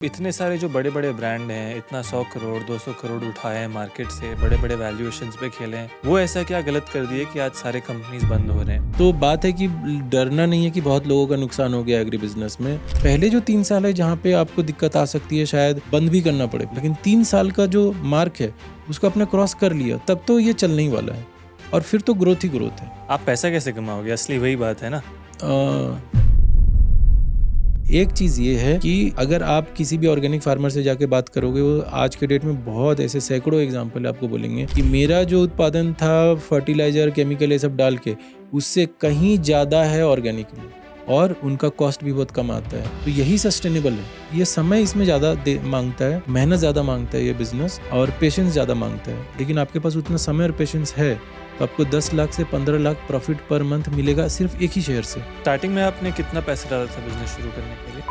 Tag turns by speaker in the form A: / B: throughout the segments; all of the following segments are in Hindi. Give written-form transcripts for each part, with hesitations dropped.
A: इतने सारे जो बड़े-बड़े ब्रांड हैं, इतना 100 करोड़, 200 करोड़ उठाए हैं मार्केट से, बड़े-बड़े वैल्यूएशंस पे खेले हैं। वो ऐसा क्या गलत कर दिए कि आज सारे कंपनीज़ बंद हो रहे हैं?
B: तो बात है कि डरना नहीं है कि बहुत लोगों का नुकसान हो गया एग्री बिजनेस में। पहले जो 3 साल है जहाँ पे आपको दिक्कत आ सकती है, शायद बंद भी करना पड़े, लेकिन 3 साल का जो मार्क है उसको आपने क्रॉस कर लिया, तब तो ये चलने ही वाला है और फिर तो ग्रोथ ही ग्रोथ है।
A: आप पैसा कैसे कमाओगे? असली वही बात है ना।
B: एक चीज़ ये है कि अगर आप किसी भी ऑर्गेनिक फार्मर से जाके बात करोगे, वो आज के डेट में बहुत ऐसे सैकड़ों एग्जाम्पल आपको बोलेंगे कि मेरा जो उत्पादन था फर्टिलाइजर, केमिकल ये सब डाल के, उससे कहीं ज़्यादा है ऑर्गेनिक में और उनका कॉस्ट भी बहुत कम आता है। तो यही सस्टेनेबल है। ये समय इसमें ज़्यादा मांगता है, मेहनत ज़्यादा मांगता है ये बिजनेस, और पेशेंस ज़्यादा मांगता है। लेकिन आपके पास उतना समय और पेशेंस है तो आपको 10 लाख से 15 लाख प्रॉफिट पर मंथ मिलेगा सिर्फ एक ही शेयर से।
A: स्टार्टिंग में आपने कितना पैसा डाला था बिज़नेस शुरू करने के लिए?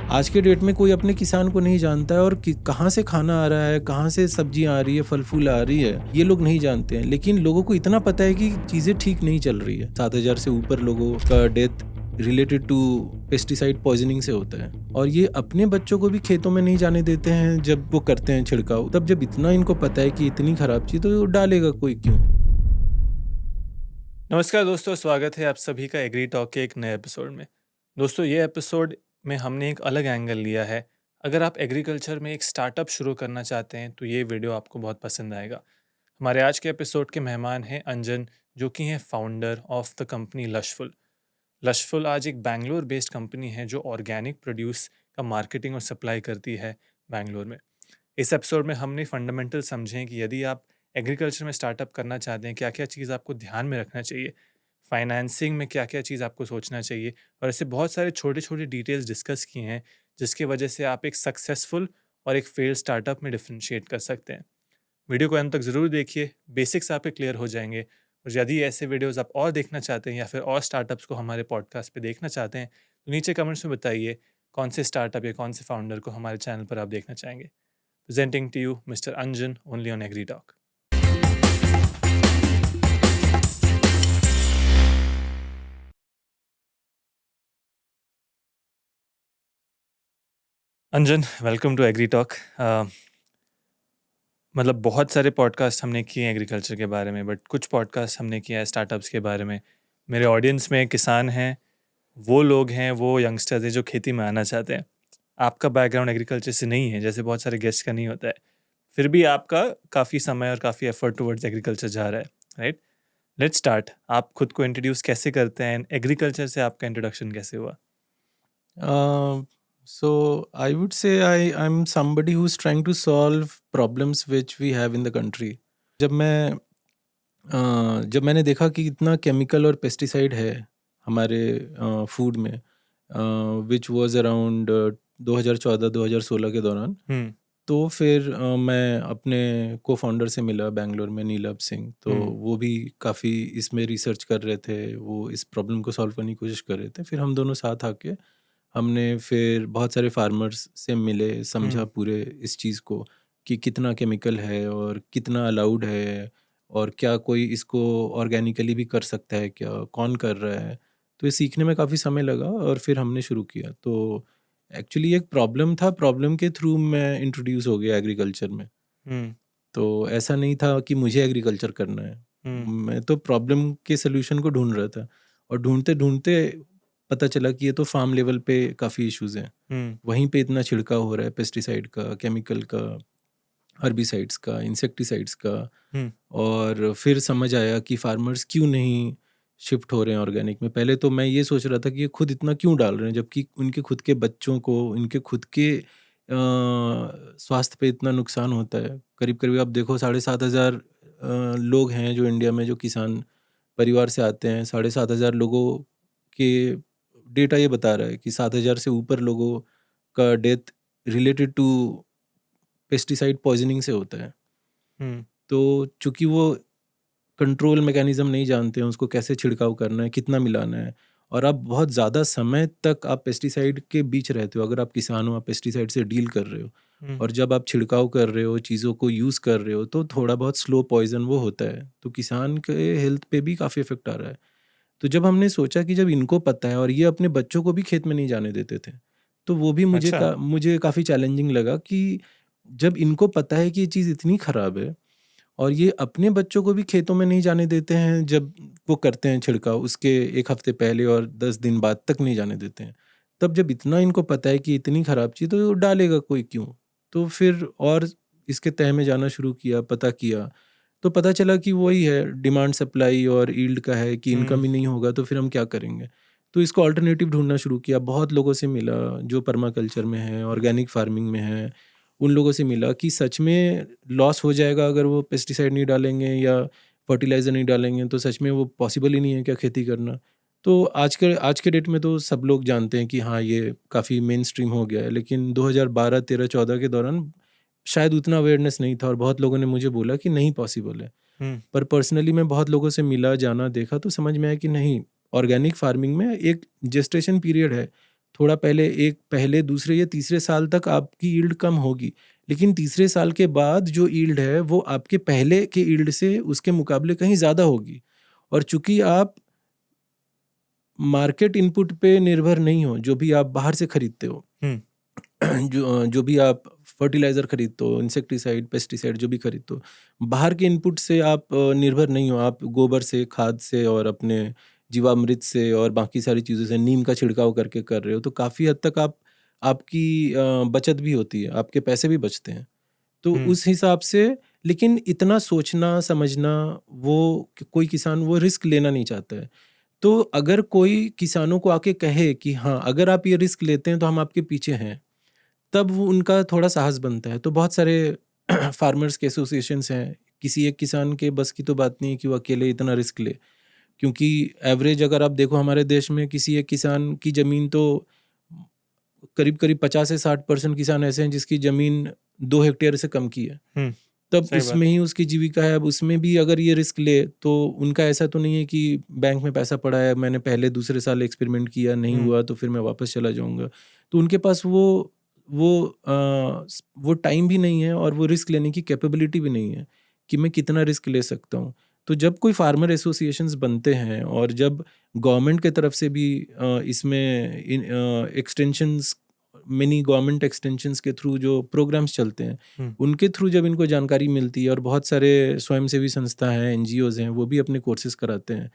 B: आज के डेट में कोई अपने किसान को नहीं जानता है और कहाँ से खाना आ रहा है, कहाँ से सब्जियां आ रही है, फल फूल आ रही है, ये लोग नहीं जानते हैं। लेकिन लोगों को इतना पता है कि चीज़ें ठीक नहीं चल रही है। 7,000 से ऊपर लोगों का death related to pesticide poisoning से होता है, और ये अपने बच्चों को भी खेतों में नहीं जाने देते हैं जब वो करते हैं छिड़काव। तब जब इतना इनको पता है कि इतनी खराब चीज़, तो डालेगा कोई क्यों।
A: नमस्कार दोस्तों, स्वागत है आप सभी का एग्री टॉक के एक नए एपिसोड में। दोस्तों, ये एपिसोड में हमने एक अलग एंगल लिया है। अगर आप एग्रीकल्चर में एक स्टार्टअप शुरू करना चाहते हैं तो ये वीडियो आपको बहुत पसंद आएगा। हमारे आज के एपिसोड के मेहमान हैं अंजन, जो कि हैं फाउंडर ऑफ द कंपनी लशफुल। लशफुल आज एक बैंगलोर बेस्ड कंपनी है जो ऑर्गेनिक प्रोड्यूस का मार्केटिंग और सप्लाई करती है बैंगलोर में। इस एपिसोड में हमने फंडामेंटल समझे कि यदि आप एग्रीकल्चर में स्टार्टअप करना चाहते हैं, क्या क्या चीज़ आपको ध्यान में रखना चाहिए, फाइनेंसिंग में क्या क्या चीज़ आपको सोचना चाहिए, और ऐसे बहुत सारे छोटे छोटे डिटेल्स डिस्कस किए हैं जिसकी वजह से आप एक सक्सेसफुल और एक फेल्ड स्टार्टअप में डिफ्रेंशिएट कर सकते हैं। वीडियो को अंत तक ज़रूर देखिए, बेसिक्स आपके क्लियर हो जाएंगे। और यदि ऐसे वीडियोस आप और देखना चाहते हैं या फिर और स्टार्टअप्स को हमारे पॉडकास्ट पे देखना चाहते हैं तो नीचे कमेंट्स में बताइए कौन से स्टार्टअप या कौन से फाउंडर को हमारे चैनल पर आप देखना चाहेंगे। Presenting to you mister Anjan, only on agri talk. Anjan, welcome to agri talk. मतलब बहुत सारे पॉडकास्ट हमने किए हैं एग्रीकल्चर के बारे में, बट कुछ पॉडकास्ट हमने किया है स्टार्टअप्स के बारे में। मेरे ऑडियंस में किसान हैं, वो लोग हैं, वो यंगस्टर्स हैं जो खेती में आना चाहते हैं। आपका बैकग्राउंड एग्रीकल्चर से नहीं है, जैसे बहुत सारे गेस्ट का नहीं होता है, फिर भी आपका काफ़ी समय और काफ़ी एफर्ट टुवर्ड्स एग्रीकल्चर जा रहा है, राइट? Let's start. आप खुद को इंट्रोड्यूस कैसे करते हैं? एग्रीकल्चर से आपका इंट्रोडक्शन कैसे हुआ?
B: So I would say I'm somebody who's trying to solve problems which we have in the country. जब मैंने देखा कि इतना केमिकल और पेस्टिसाइड है हमारे फूड में, विच वाज अराउंड 2014-2016 के दौरान,
A: हुँ,
B: तो फिर मैं अपने को फाउंडर से मिला बैंगलोर में, नीलभ सिंह। तो
A: हुँ,
B: वो भी काफ़ी इसमें रिसर्च कर रहे थे, वो इस प्रॉब्लम को सॉल्व करने की कोशिश कर रहे थे। फिर हम दोनों साथ आके हमने फिर बहुत सारे फार्मर्स से मिले, समझा
A: हुँ,
B: पूरे इस चीज़ को कि कितना केमिकल है और कितना अलाउड है, और क्या कोई इसको ऑर्गेनिकली भी कर सकता है क्या, कौन कर रहा है। तो ये सीखने में काफ़ी समय लगा और फिर हमने शुरू किया। तो एक्चुअली एक प्रॉब्लम था, प्रॉब्लम के थ्रू मैं इंट्रोड्यूस हो गया एग्रीकल्चर में।
A: हुँ,
B: तो ऐसा नहीं था कि मुझे एग्रीकल्चर करना है,
A: हुँ,
B: मैं तो प्रॉब्लम के सॉल्यूशन को ढूंढ रहा था, और ढूंढते-ढूंढते पता चला कि ये तो फार्म लेवल पे काफ़ी इश्यूज़ हैं।
A: हुँ,
B: वहीं पे इतना छिड़काव हो रहा है पेस्टिसाइड का, केमिकल का, हर्बिसाइड्स का, इंसेक्टिसाइड्स का।
A: हुँ,
B: और फिर समझ आया कि फार्मर्स क्यों नहीं शिफ्ट हो रहे हैं ऑर्गेनिक में। पहले तो मैं ये सोच रहा था कि ये खुद इतना क्यों डाल रहे हैं, जबकि उनके खुद के बच्चों को, उनके खुद के स्वास्थ्य पे इतना नुकसान होता है। करीब-करीब आप देखो 7,500 लोग हैं जो इंडिया में जो किसान परिवार से आते हैं। 7,500 लोगों के डेटा ये बता रहा है कि 7,000 से ऊपर लोगों का death related to pesticide poisoning से होता है।
A: हुँ,
B: तो चूँकि वो कंट्रोल मैकेनिज़्म नहीं जानते हैं, उसको कैसे छिड़काव करना है, कितना मिलाना है, और आप बहुत ज़्यादा समय तक आप पेस्टिसाइड के बीच रहते हो। अगर आप किसान हो, आप पेस्टिसाइड से डील कर रहे हो,
A: हुँ,
B: और जब आप छिड़काव कर रहे हो, चीज़ों को यूज़ कर रहे हो, तो थोड़ा बहुत स्लो पॉइज़न वो होता है। तो किसान के हेल्थ पे भी काफ़ी इफ़ेक्ट आ रहा है। तो जब हमने सोचा कि जब इनको पता है और ये अपने बच्चों को भी खेत में नहीं जाने देते थे, तो वो भी
A: अच्छा।
B: मुझे काफ़ी चैलेंजिंग लगा कि जब इनको पता है कि ये चीज़ इतनी ख़राब है और ये अपने बच्चों को भी खेतों में नहीं जाने देते हैं, जब वो करते हैं छिड़काव उसके 1 हफ़्ते पहले और 10 दिन बाद तक नहीं जाने देते हैं। तब जब इतना इनको पता है कि इतनी ख़राब चीज़ तो डालेगा कोई क्यों? तो फिर और इसके तह में जाना शुरू किया, पता किया, तो पता चला कि वही है, डिमांड सप्लाई और यील्ड का है कि
A: हुँ,
B: इनकम ही नहीं होगा तो फिर हम क्या करेंगे? तो इसको अल्टरनेटिव ढूँढना शुरू किया, बहुत लोगों से मिला जो पर्माकल्चर में हैं, ऑर्गेनिक फार्मिंग में हैं, उन लोगों से मिला कि सच में लॉस हो जाएगा अगर वो पेस्टिसाइड नहीं डालेंगे या फर्टिलाइज़र नहीं डालेंगे, तो सच में वो पॉसिबल ही नहीं है क्या खेती करना? तो आज के डेट में तो सब लोग जानते हैं कि हाँ, ये काफ़ी मेनस्ट्रीम हो गया है, लेकिन 2012, 13, 14 के दौरान शायद उतना अवेयरनेस नहीं था और बहुत लोगों ने मुझे बोला कि नहीं पॉसिबल है।
A: हुँ,
B: पर पर्सनली मैं बहुत लोगों से मिला, जाना, देखा तो समझ में आया कि नहीं, ऑर्गेनिक फार्मिंग में एक जेस्टेशन पीरियड है। थोड़ा पहले दूसरे या तीसरे साल तक आपकी यील्ड कम होगी, लेकिन तीसरे साल के बाद जो यील्ड है वो आपके पहले के यील्ड से उसके मुकाबले कहीं ज़्यादा होगी। और चूँकि आप मार्केट इनपुट पे निर्भर नहीं हो, जो भी आप बाहर से खरीदते हो,
A: हुँ,
B: जो भी आप फर्टिलाइज़र खरीदते हो, इंसेक्टिसाइड, पेस्टिसाइड जो भी खरीदते हो, बाहर के इनपुट से आप निर्भर नहीं हो। आप गोबर से, खाद से और अपने जीवामृत से और बाकी सारी चीज़ों से, नीम का छिड़काव करके कर रहे हो, तो काफ़ी हद तक आपकी बचत भी होती है, आपके पैसे भी बचते हैं। तो
A: हुँ,
B: उस हिसाब से, लेकिन इतना सोचना, समझना, वो कोई किसान वो रिस्क लेना नहीं चाहता है। तो अगर कोई किसानों को आके कहे कि हाँ, अगर आप ये रिस्क लेते हैं तो हम आपके पीछे हैं, तब वो उनका थोड़ा साहस बनता है। तो बहुत सारे फार्मर्स के एसोसिएशंस हैं, किसी एक किसान के बस की तो बात नहीं है कि वो अकेले इतना रिस्क ले। क्योंकि एवरेज अगर आप देखो हमारे देश में किसी एक किसान की ज़मीन तो करीब-करीब 50 से 60% किसान ऐसे हैं जिसकी ज़मीन 2 हेक्टेयर से कम की है।
A: हुँ,
B: तब
A: सही बात।
B: उसमें ही उसकी जीविका है, अब उसमें भी अगर ये रिस्क ले, तो उनका ऐसा तो नहीं है कि बैंक में पैसा पड़ा है, मैंने पहले दूसरे साल एक्सपेरिमेंट किया, नहीं
A: हुँ,
B: हुआ तो फिर मैं वापस चला जाऊँगा। तो उनके पास वो टाइम भी नहीं है और वो रिस्क लेने की कैपेबिलिटी भी नहीं है कि मैं कितना रिस्क ले सकता हूँ। तो जब कोई फार्मर एसोसिएशंस बनते हैं और जब गवर्नमेंट की तरफ से भी इसमें एक्सटेंशंस, मिनी गवर्नमेंट एक्सटेंशंस के थ्रू जो प्रोग्राम्स चलते हैं,
A: हुँ,
B: उनके थ्रू जब इनको जानकारी मिलती है और बहुत सारे स्वयंसेवी संस्था हैं, एनजीओज़ हैं, वो भी अपने कोर्सेज़ कराते हैं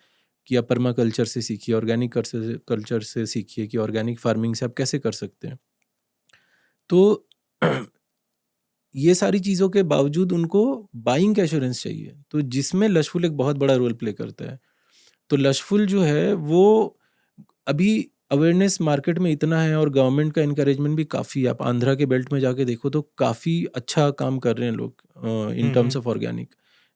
B: कि आप पर्माकल्चर से सीखिए, ऑर्गेनिक कल्चर से सीखिए कि ऑर्गेनिक फार्मिंग से आप कैसे कर सकते हैं। तो ये सारी चीज़ों के बावजूद उनको बाइंग का एश्योरेंस चाहिए, तो जिसमें लशफुल एक बहुत बड़ा रोल प्ले करता है। तो लशफुल जो है वो अभी अवेयरनेस मार्केट में इतना है और गवर्नमेंट का एनकरेजमेंट भी काफ़ी है। आप आंध्रा के बेल्ट में जाके देखो तो काफ़ी अच्छा काम कर रहे हैं लोग इन
A: हुँ,
B: टर्म्स
A: हुँ,
B: ऑफ ऑर्गेनिक।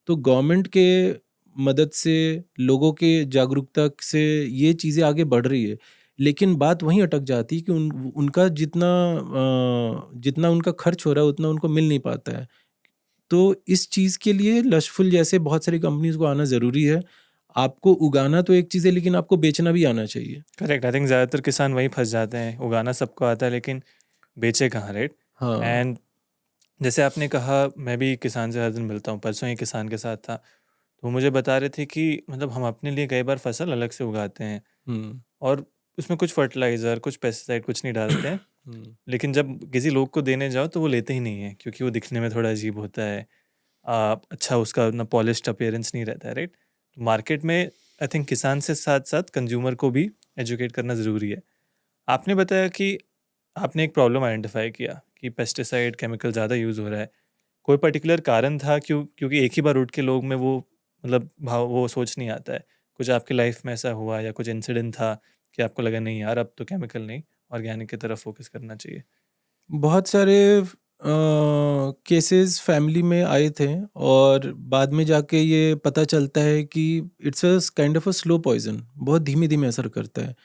B: तो गवर्नमेंट के मदद से, लोगों के जागरूकता से ये चीज़ें आगे बढ़ रही है। लेकिन बात वहीं अटक जाती है कि उनका जितना उनका खर्च हो रहा है उतना उनको मिल नहीं पाता है। तो इस चीज़ के लिए लशफुल जैसे बहुत सारी कंपनीज़ को आना ज़रूरी है। आपको उगाना तो एक चीज़ है, लेकिन आपको बेचना भी आना चाहिए।
A: करेक्ट। आई थिंक ज़्यादातर किसान वहीं फँस जाते हैं, उगाना सबको आता है लेकिन बेचे कहाँ, राइट?
B: हाँ।
A: एंड जैसे आपने कहा, मैं भी किसान से हर दिन मिलता हूँ, परसों ही किसान के साथ था। तो वो मुझे बता रहे थे कि मतलब हम अपने लिए कई बार फसल अलग से उगाते हैं
B: हुँ।
A: और उसमें कुछ फर्टिलाइज़र, कुछ पेस्टिसाइड कुछ नहीं डालते हैं।
B: हुँ।
A: लेकिन जब किसी लोग को देने जाओ तो वो लेते ही नहीं हैं क्योंकि वो दिखने में थोड़ा अजीब होता है। अच्छा उसका ना पॉलिश्ड अपीयरेंस नहीं रहता है, राइट? मार्केट में आई थिंक किसान से साथ-साथ कंज़्यूमर को भी एजुकेट करना ज़रूरी है। आपने बताया कि आपने एक प्रॉब्लम आइडेंटिफ़ाई किया कि पेस्टिसाइड, केमिकल ज़्यादा यूज़ हो रहा है। कोई पर्टिकुलर कारण था क्योंकि एक ही बार उठ के लोग में वो मतलब भाव वो सोच नहीं आता है। कुछ आपकी लाइफ़ में ऐसा हुआ या कुछ इंसिडेंट था कि आपको लगा नहीं यार अब तो केमिकल नहीं, ऑर्गेनिक की तरफ फ़ोकस करना चाहिए?
B: बहुत सारे केसेस फैमिली में आए थे और बाद में जाके ये पता चलता है कि it's a kind of a slow poison, बहुत धीमे-धीमे असर करता है।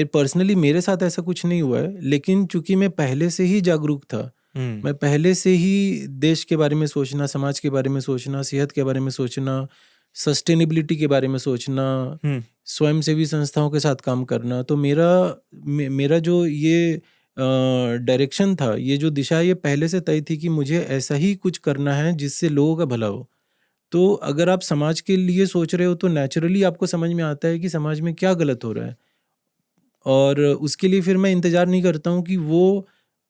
B: पर्सनली मेरे साथ ऐसा कुछ नहीं हुआ है, लेकिन चूँकि मैं पहले से ही जागरूक था,
A: हुँ,
B: मैं पहले से ही देश के बारे में सोचना, समाज के बारे में सोचना, सेहत के बारे में सोचना, सस्टेनेबिलिटी के बारे में सोचना,
A: हुँ,
B: स्वयंसेवी संस्थाओं के साथ काम करना, तो मेरा जो ये डायरेक्शन था, ये जो दिशा है, ये पहले से तय थी कि मुझे ऐसा ही कुछ करना है जिससे लोगों का भला हो। तो अगर आप समाज के लिए सोच रहे हो तो नेचुरली आपको समझ में आता है कि समाज में क्या गलत हो रहा है। और उसके लिए फिर मैं इंतज़ार नहीं करता हूँ कि वो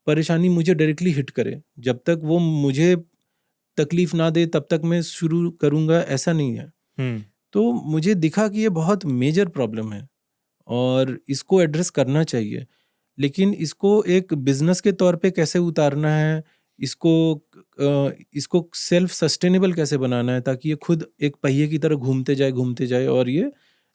B: परेशानी मुझे डायरेक्टली हिट करे। जब तक वो मुझे तकलीफ़ ना दे तब तक मैं शुरू करूँगा, ऐसा नहीं है।
A: हुँ,
B: तो मुझे दिखा कि ये बहुत मेजर प्रॉब्लम है और इसको एड्रेस करना चाहिए। लेकिन इसको एक बिज़नेस के तौर पे कैसे उतारना है, इसको सेल्फ सस्टेनेबल कैसे बनाना है ताकि ये खुद एक पहिए की तरह घूमते जाए और ये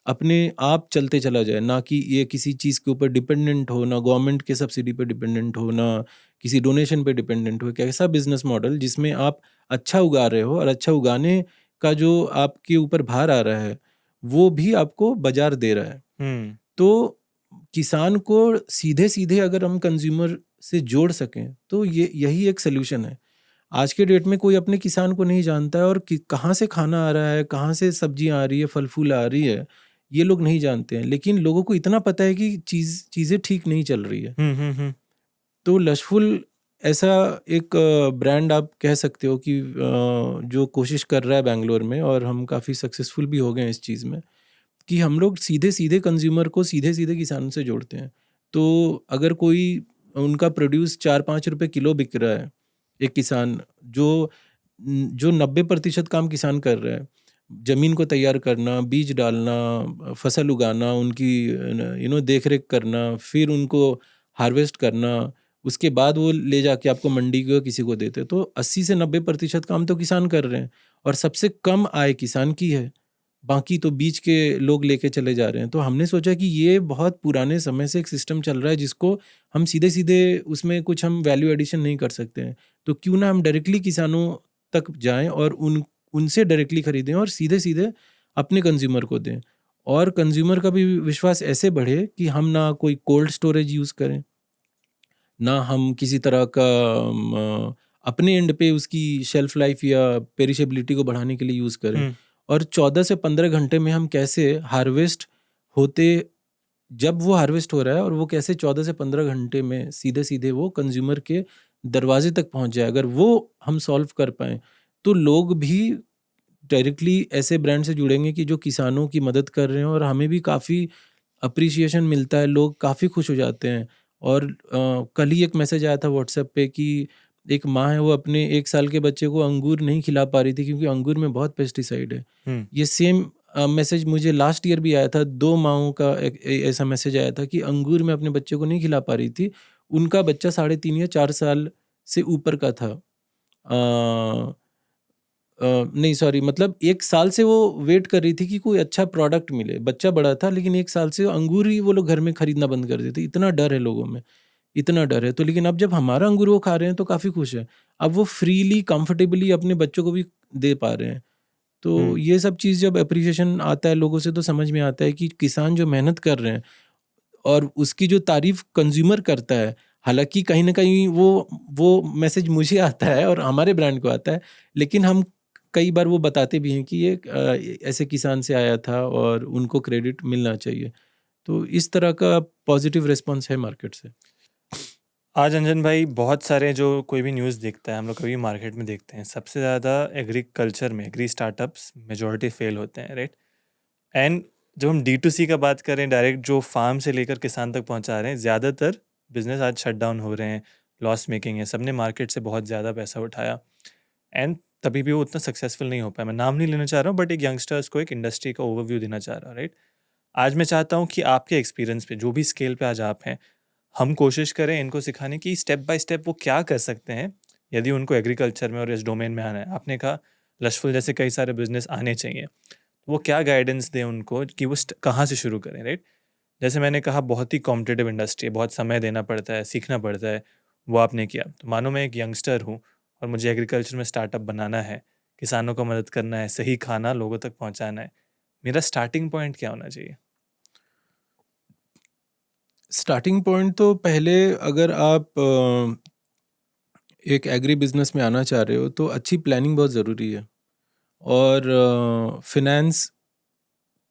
B: अपने आप चलते चला जाए, ना कि ये किसी चीज़ के ऊपर डिपेंडेंट हो, ना गवर्नमेंट के सब्सिडी पे डिपेंडेंट हो, ना किसी डोनेशन पे डिपेंडेंट हो। एक ऐसा बिज़नेस मॉडल जिसमें आप अच्छा उगा रहे हो और अच्छा उगाने का जो आपके ऊपर भार आ रहा है, वो भी आपको बाज़ार दे रहा है।
A: हुँ,
B: तो किसान को सीधे-सीधे अगर हम कंज़्यूमर से जोड़ सकें, तो ये यही एक सॉल्यूशन है। आज के डेट में कोई अपने किसान को नहीं जानता है और कि कहाँ से खाना आ रहा है, कहाँ से सब्जियाँ आ रही है, फल-फूल आ रही है, ये लोग नहीं जानते हैं। लेकिन लोगों को इतना पता है कि चीज़ें ठीक नहीं चल रही है।
A: हुँ, हुँ, हुँ,
B: तो लशफुल ऐसा एक ब्रांड आप कह सकते हो कि जो कोशिश कर रहा है बैंगलोर में और हम काफ़ी सक्सेसफुल भी हो गए हैं इस चीज़ में। कि हम लोग सीधे-सीधे कंज़्यूमर को सीधे-सीधे किसानों से जोड़ते हैं। तो अगर कोई उनका प्रोड्यूस 4-5 रुपए किलो बिक रहा है, एक किसान जो 90% काम किसान कर रहा है। ज़मीन को तैयार करना, बीज डालना, फसल उगाना, उनकी देख-रेख करना, फिर उनको हार्वेस्ट करना, उसके बाद वो ले जाके आपको मंडी को किसी को देते हैं। तो 80 से 90% काम तो किसान कर रहे हैं और सबसे कम आय किसान की है। बाकी तो बीच के लोग लेके चले जा रहे हैं। तो हमने सोचा कि ये बहुत पुराने समय से एक सिस्टम चल रहा है जिसको हम सीधे-सीधे उसमें कुछ हम वैल्यू एडिशन नहीं कर सकते हैं। तो क्यों ना हम डायरेक्टली किसानों तक जाएँ और उनसे डायरेक्टली खरीदें और सीधे-सीधे अपने कंज़्यूमर को दें। और कंज़्यूमर का भी विश्वास ऐसे बढ़े कि हम ना कोई कोल्ड स्टोरेज यूज़ करें, ना हम किसी तरह का अपने एंड पे उसकी शेल्फ लाइफ़ या पेरिशेबिलिटी को बढ़ाने के लिए यूज़ करें।
A: हुँ,
B: और 14 से 15 घंटे में हम कैसे हार्वेस्ट होते जब वो हार्वेस्ट हो रहा है और वो कैसे 14 से 15 घंटे में सीधे-सीधे वो कंज़्यूमर के दरवाज़े तक पहुँच जाए, अगर वो हम सॉल्व कर पाएँ, तो लोग भी डायरेक्टली ऐसे ब्रांड से जुड़ेंगे कि जो किसानों की मदद कर रहे हैं और हमें भी काफ़ी एप्रिसिएशन मिलता है, लोग काफ़ी खुश हो जाते हैं। और कल ही एक मैसेज आया था व्हाट्सएप पे कि एक माँ है, वो अपने 1 साल के बच्चे को अंगूर नहीं खिला पा रही थी क्योंकि अंगूर में बहुत पेस्टिसाइड है।
A: हुँ,
B: ये सेम मैसेज मुझे लास्ट ईयर भी आया था, 2 माँओं का एक ऐसा मैसेज आया था कि अंगूर मैं अपने बच्चे को नहीं खिला पा रही थी। उनका बच्चा 3.5 या 4 साल से ऊपर का था। नहीं सॉरी, मतलब 1 साल से वो वेट कर रही थी कि कोई अच्छा प्रोडक्ट मिले। बच्चा बड़ा था लेकिन 1 साल से अंगूर ही वो लोग घर में खरीदना बंद कर देते। इतना डर है लोगों में, इतना डर है। तो लेकिन अब जब हमारा अंगूर वो खा रहे हैं तो काफ़ी खुश हैं। अब वो फ्रीली, कंफर्टेबली अपने बच्चों को भी दे पा रहे हैं। तो
A: हुँ,
B: ये सब चीज़ जब एप्रिसिएशन आता है लोगों से तो समझ में आता है कि किसान जो मेहनत कर रहे हैं और उसकी जो तारीफ़ कंज़्यूमर करता है, हालाँकि कहीं न कहीं वो मैसेज मुझे आता है और हमारे ब्रांड को आता है, लेकिन हम कई बार वो बताते भी हैं कि ये ऐसे किसान से आया था और उनको क्रेडिट मिलना चाहिए। तो इस तरह का पॉज़िटिव रिस्पॉन्स है मार्केट से।
A: आज अंजन भाई बहुत सारे जो कोई भी न्यूज़ देखता है, हम लोग कभी मार्केट में देखते हैं, सबसे ज़्यादा एग्रीकल्चर में एग्री स्टार्टअप्स मेजॉरिटी फेल होते हैं, राइट? एंड जब हम D2C का बात करें, डायरेक्ट जो फार्म से लेकर किसान तक पहुंचा रहे हैं, ज़्यादातर बिजनेस आज शट डाउन हो रहे हैं, लॉस मेकिंग है, सबने मार्केट से बहुत ज़्यादा पैसा उठाया एंड तभी भी वो उतना सक्सेसफुल नहीं हो पाया। मैं नाम नहीं लेना चाह रहा हूँ, बट एक यंगस्टर्स को एक इंडस्ट्री का ओवरव्यू देना चाह रहा हूँ, राइट? आज मैं चाहता हूँ कि आपके एक्सपीरियंस पे, जो भी स्केल पे आज आप हैं, हम कोशिश करें इनको सिखाने की स्टेप बाय स्टेप वो क्या कर सकते हैं यदि उनको एग्रीकल्चर में और इस डोमेन में आना है। आपने कहा लशफुल जैसे कई सारे बिजनेस आने चाहिए, वो क्या गाइडेंस दें उनको कि वो कहाँ से शुरू करें, राइट? जैसे मैंने कहा बहुत ही कॉम्पिटिटिव इंडस्ट्री है, बहुत समय देना पड़ता है, सीखना पड़ता है, वो आपने किया। तो मानो मैं एक यंगस्टर हूँ और मुझे एग्रीकल्चर में स्टार्टअप बनाना है, किसानों को मदद करना है, सही खाना लोगों तक पहुँचाना है। मेरा स्टार्टिंग पॉइंट क्या होना चाहिए?
B: स्टार्टिंग पॉइंट तो पहले, अगर आप एक एग्री बिज़नेस में आना चाह रहे हो तो अच्छी प्लानिंग बहुत ज़रूरी है। और फाइनेंस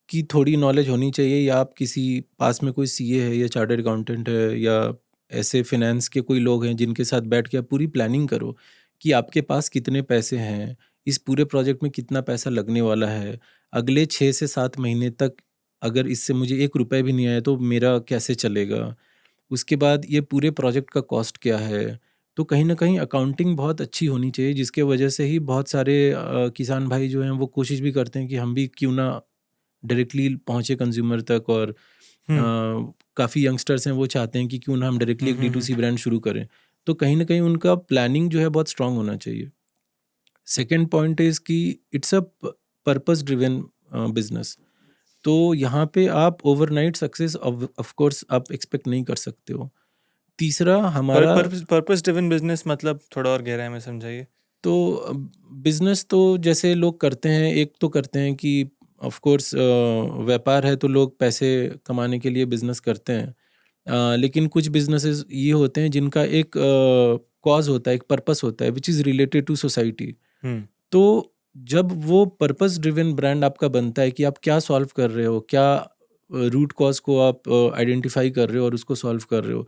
B: की थोड़ी नॉलेज होनी चाहिए, या आप किसी पास में कोई सीए है या चार्टर्ड अकाउंटेंट है या ऐसे फाइनेंस के कोई लोग हैं जिनके साथ बैठ के आप पूरी प्लानिंग करो कि आपके पास कितने पैसे हैं, इस पूरे प्रोजेक्ट में कितना पैसा लगने वाला है, अगले 6 से 7 महीने तक अगर इससे मुझे 1 रुपए भी नहीं आया तो मेरा कैसे चलेगा? उसके बाद ये पूरे प्रोजेक्ट का कॉस्ट क्या है? तो कहीं न कहीं अकाउंटिंग बहुत अच्छी होनी चाहिए, जिसके वजह से ही बहुत सारे किसान भाई जो हैं वो कोशिश भी करते हैं कि हम भी क्यों ना डायरेक्टली पहुँचे कंज़्यूमर तक, और
A: हुँ।
B: काफ़ी यंगस्टर्स हैं वो चाहते हैं कि क्यों ना हम डायरेक्टली
A: हुँ,
B: एक
A: हुँ, हुँ।
B: डी2सी ब्रांड शुरू करें। तो कहीं न कहीं उनका प्लानिंग जो है बहुत स्ट्रॉन्ग होना चाहिए। सेकंड पॉइंट इज़ कि it's a purpose driven business. तो यहाँ पे आप ओवरनाइट सक्सेस ऑफ कोर्स आप एक्सपेक्ट नहीं कर सकते हो। तीसरा
A: पर
B: हमारा
A: पर्पस ड्रिवन बिज़नेस मतलब थोड़ा और गहराई में समझाइए?
B: तो बिज़नेस तो जैसे लोग करते हैं, एक तो करते हैं कि ऑफ कोर्स व्यापार है तो लोग पैसे कमाने के लिए बिज़नेस करते हैं। लेकिन कुछ बिज़नेसेस ये होते हैं जिनका एक कॉज़ होता है, एक पर्पस होता है which is related to society.
A: हुँ।
B: तो जब वो पर्पस ड्रिवन ब्रांड आपका बनता है कि आप क्या सॉल्व कर रहे हो, क्या रूट कॉज़ को आप आइडेंटिफ़ाई कर रहे हो और उसको सॉल्व कर रहे हो,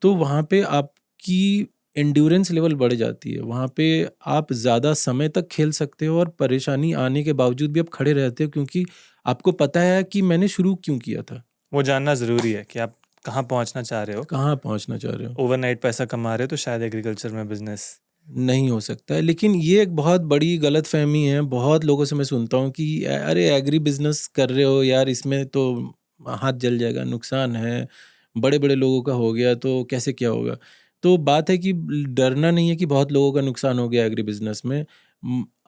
B: तो वहाँ पे आपकी एंड्योरेंस लेवल बढ़ जाती है। वहाँ पे आप ज़्यादा समय तक खेल सकते हो और परेशानी आने के बावजूद भी आप खड़े रहते हो, क्योंकि आपको पता है कि मैंने शुरू क्यों किया था,
A: वो जानना ज़रूरी है कि आप कहाँ पहुँचना चाह रहे हो।
B: कहाँ पहुँचना चाह रहे हो।
A: ओवरनाइट पैसा कमा रहे हो तो शायद एग्रीकल्चर में बिज़नेस।
B: नहीं हो सकता है। लेकिन ये एक बहुत बड़ी गलतफ़हमी है, बहुत लोगों से मैं सुनता हूँ कि अरे एग्री बिज़नेस कर रहे हो यार, इसमें तो हाथ जल जाएगा, नुकसान है, बड़े-बड़े लोगों का हो गया तो कैसे क्या होगा? तो बात है कि डरना नहीं है कि बहुत लोगों का नुकसान हो गया एग्री बिज़नेस में।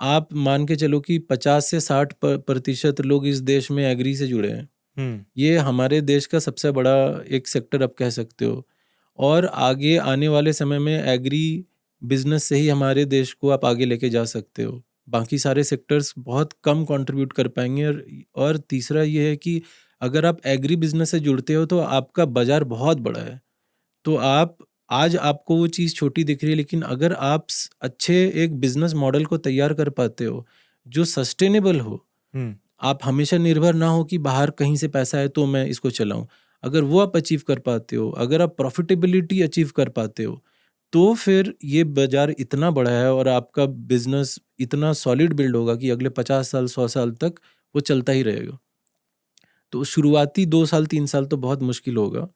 B: आप मान के चलो कि 50 से 60 प प्रतिशत लोग इस देश में एग्री से जुड़े हैं।
A: हुँ।
B: ये हमारे देश का सबसे बड़ा एक सेक्टर आप कह सकते हो, और आगे आने वाले समय में एग्री बिजनेस से ही हमारे देश को आप आगे लेके जा सकते हो। बाकी सारे सेक्टर्स बहुत कम कंट्रीब्यूट कर पाएंगे, और तीसरा ये है कि अगर आप एग्री बिजनेस से जुड़ते हो तो आपका बाजार बहुत बड़ा है। तो आप आज आपको वो चीज़ छोटी दिख रही है, लेकिन अगर आप अच्छे एक बिजनेस मॉडल को तैयार कर पाते हो जो सस्टेनेबल हो,
A: हुँ।
B: आप हमेशा निर्भर ना हो कि बाहर कहीं से पैसा है तो मैं इसको चलाऊँ। अगर वो आप अचीव कर पाते हो, अगर आप प्रॉफ़िटेबिलिटी अचीव कर पाते हो, तो फिर ये बाज़ार इतना बड़ा है और आपका बिज़नेस इतना सॉलिड बिल्ड होगा कि अगले 50 साल, 100 साल तक वो चलता ही रहेगा। तो शुरुआती 2 साल, 3 साल तो बहुत मुश्किल होगा,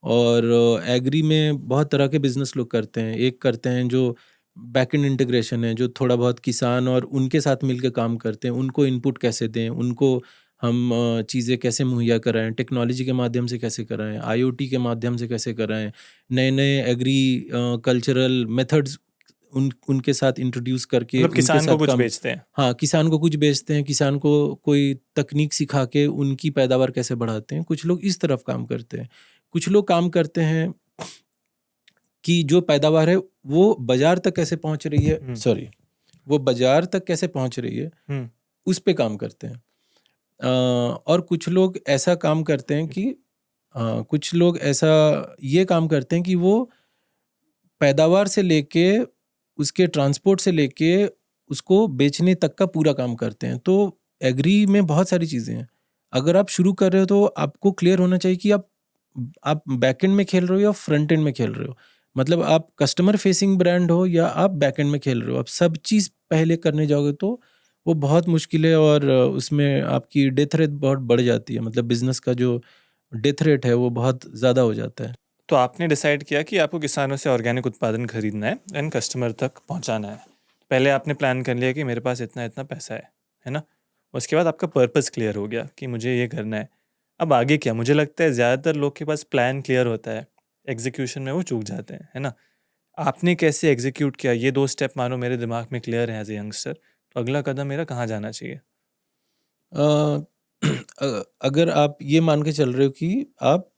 B: और एग्री में बहुत तरह के बिज़नेस लोग करते हैं। एक करते हैं जो बैकएंड इंटीग्रेशन है, जो थोड़ा बहुत किसान और उनके साथ मिलके काम करते हैं। उनको इनपुट कैसे दें, उनको हम चीज़ें कैसे मुहैया कराएँ, टेक्नोलॉजी के माध्यम से कैसे कराएँ, आईओटी के माध्यम से कैसे कराएँ, नए-नए एग्री कल्चरल मेथड्स उनके साथ इंट्रोड्यूस करके
A: मतलब
B: उनके
A: किसान को
B: साथ
A: कुछ
B: काम।
A: बेचते हैं।
B: हाँ, किसान को कुछ बेचते हैं, किसान को कोई तकनीक सिखा के उनकी पैदावार कैसे बढ़ाते हैं। कुछ लोग इस तरफ काम करते हैं। कुछ लोग काम करते हैं कि जो पैदावार है वो बाज़ार तक कैसे पहुँच रही है,
A: हुँ।
B: सॉरी, वो बाज़ार तक कैसे पहुँच रही है,
A: हुँ।
B: उस पे काम करते हैं। और कुछ लोग ऐसा काम करते हैं कि कुछ लोग ऐसा ये काम करते हैं कि वो पैदावार से लेके उसके ट्रांसपोर्ट से लेके उसको बेचने तक का पूरा काम करते हैं। तो एग्री में बहुत सारी चीज़ें हैं। अगर आप शुरू कर रहे हो तो आपको क्लियर होना चाहिए कि आप बैकएंड में खेल रहे हो या फ्रंट एंड में खेल रहे हो। मतलब आप कस्टमर फेसिंग ब्रांड हो या आप बैकएंड में खेल रहे हो। आप सब चीज़ पहले करने जाओगे तो वो बहुत मुश्किल है, और उसमें आपकी डेथ रेट बहुत बढ़ जाती है। मतलब बिज़नेस का जो डेथ रेट है वो बहुत ज़्यादा हो जाता है।
A: तो आपने डिसाइड किया कि आपको किसानों से ऑर्गेनिक उत्पादन खरीदना है एंड कस्टमर तक पहुंचाना है। पहले आपने प्लान कर लिया कि मेरे पास इतना इतना पैसा है ना? उसके बाद आपका पर्पस क्लियर हो गया कि मुझे ये करना है। अब आगे क्या? मुझे लगता है ज़्यादातर लोग के पास प्लान क्लियर होता है, एग्जीक्यूशन में वो चूक जाते हैं, है ना? आपने कैसे एग्जीक्यूट किया? ये 2 स्टेप मानो मेरे दिमाग में क्लियर है एज़ अ यंगस्टर, तो अगला कदम मेरा कहाँ जाना चाहिए?
B: अ, अगर आप ये मान के चल रहे हो कि आप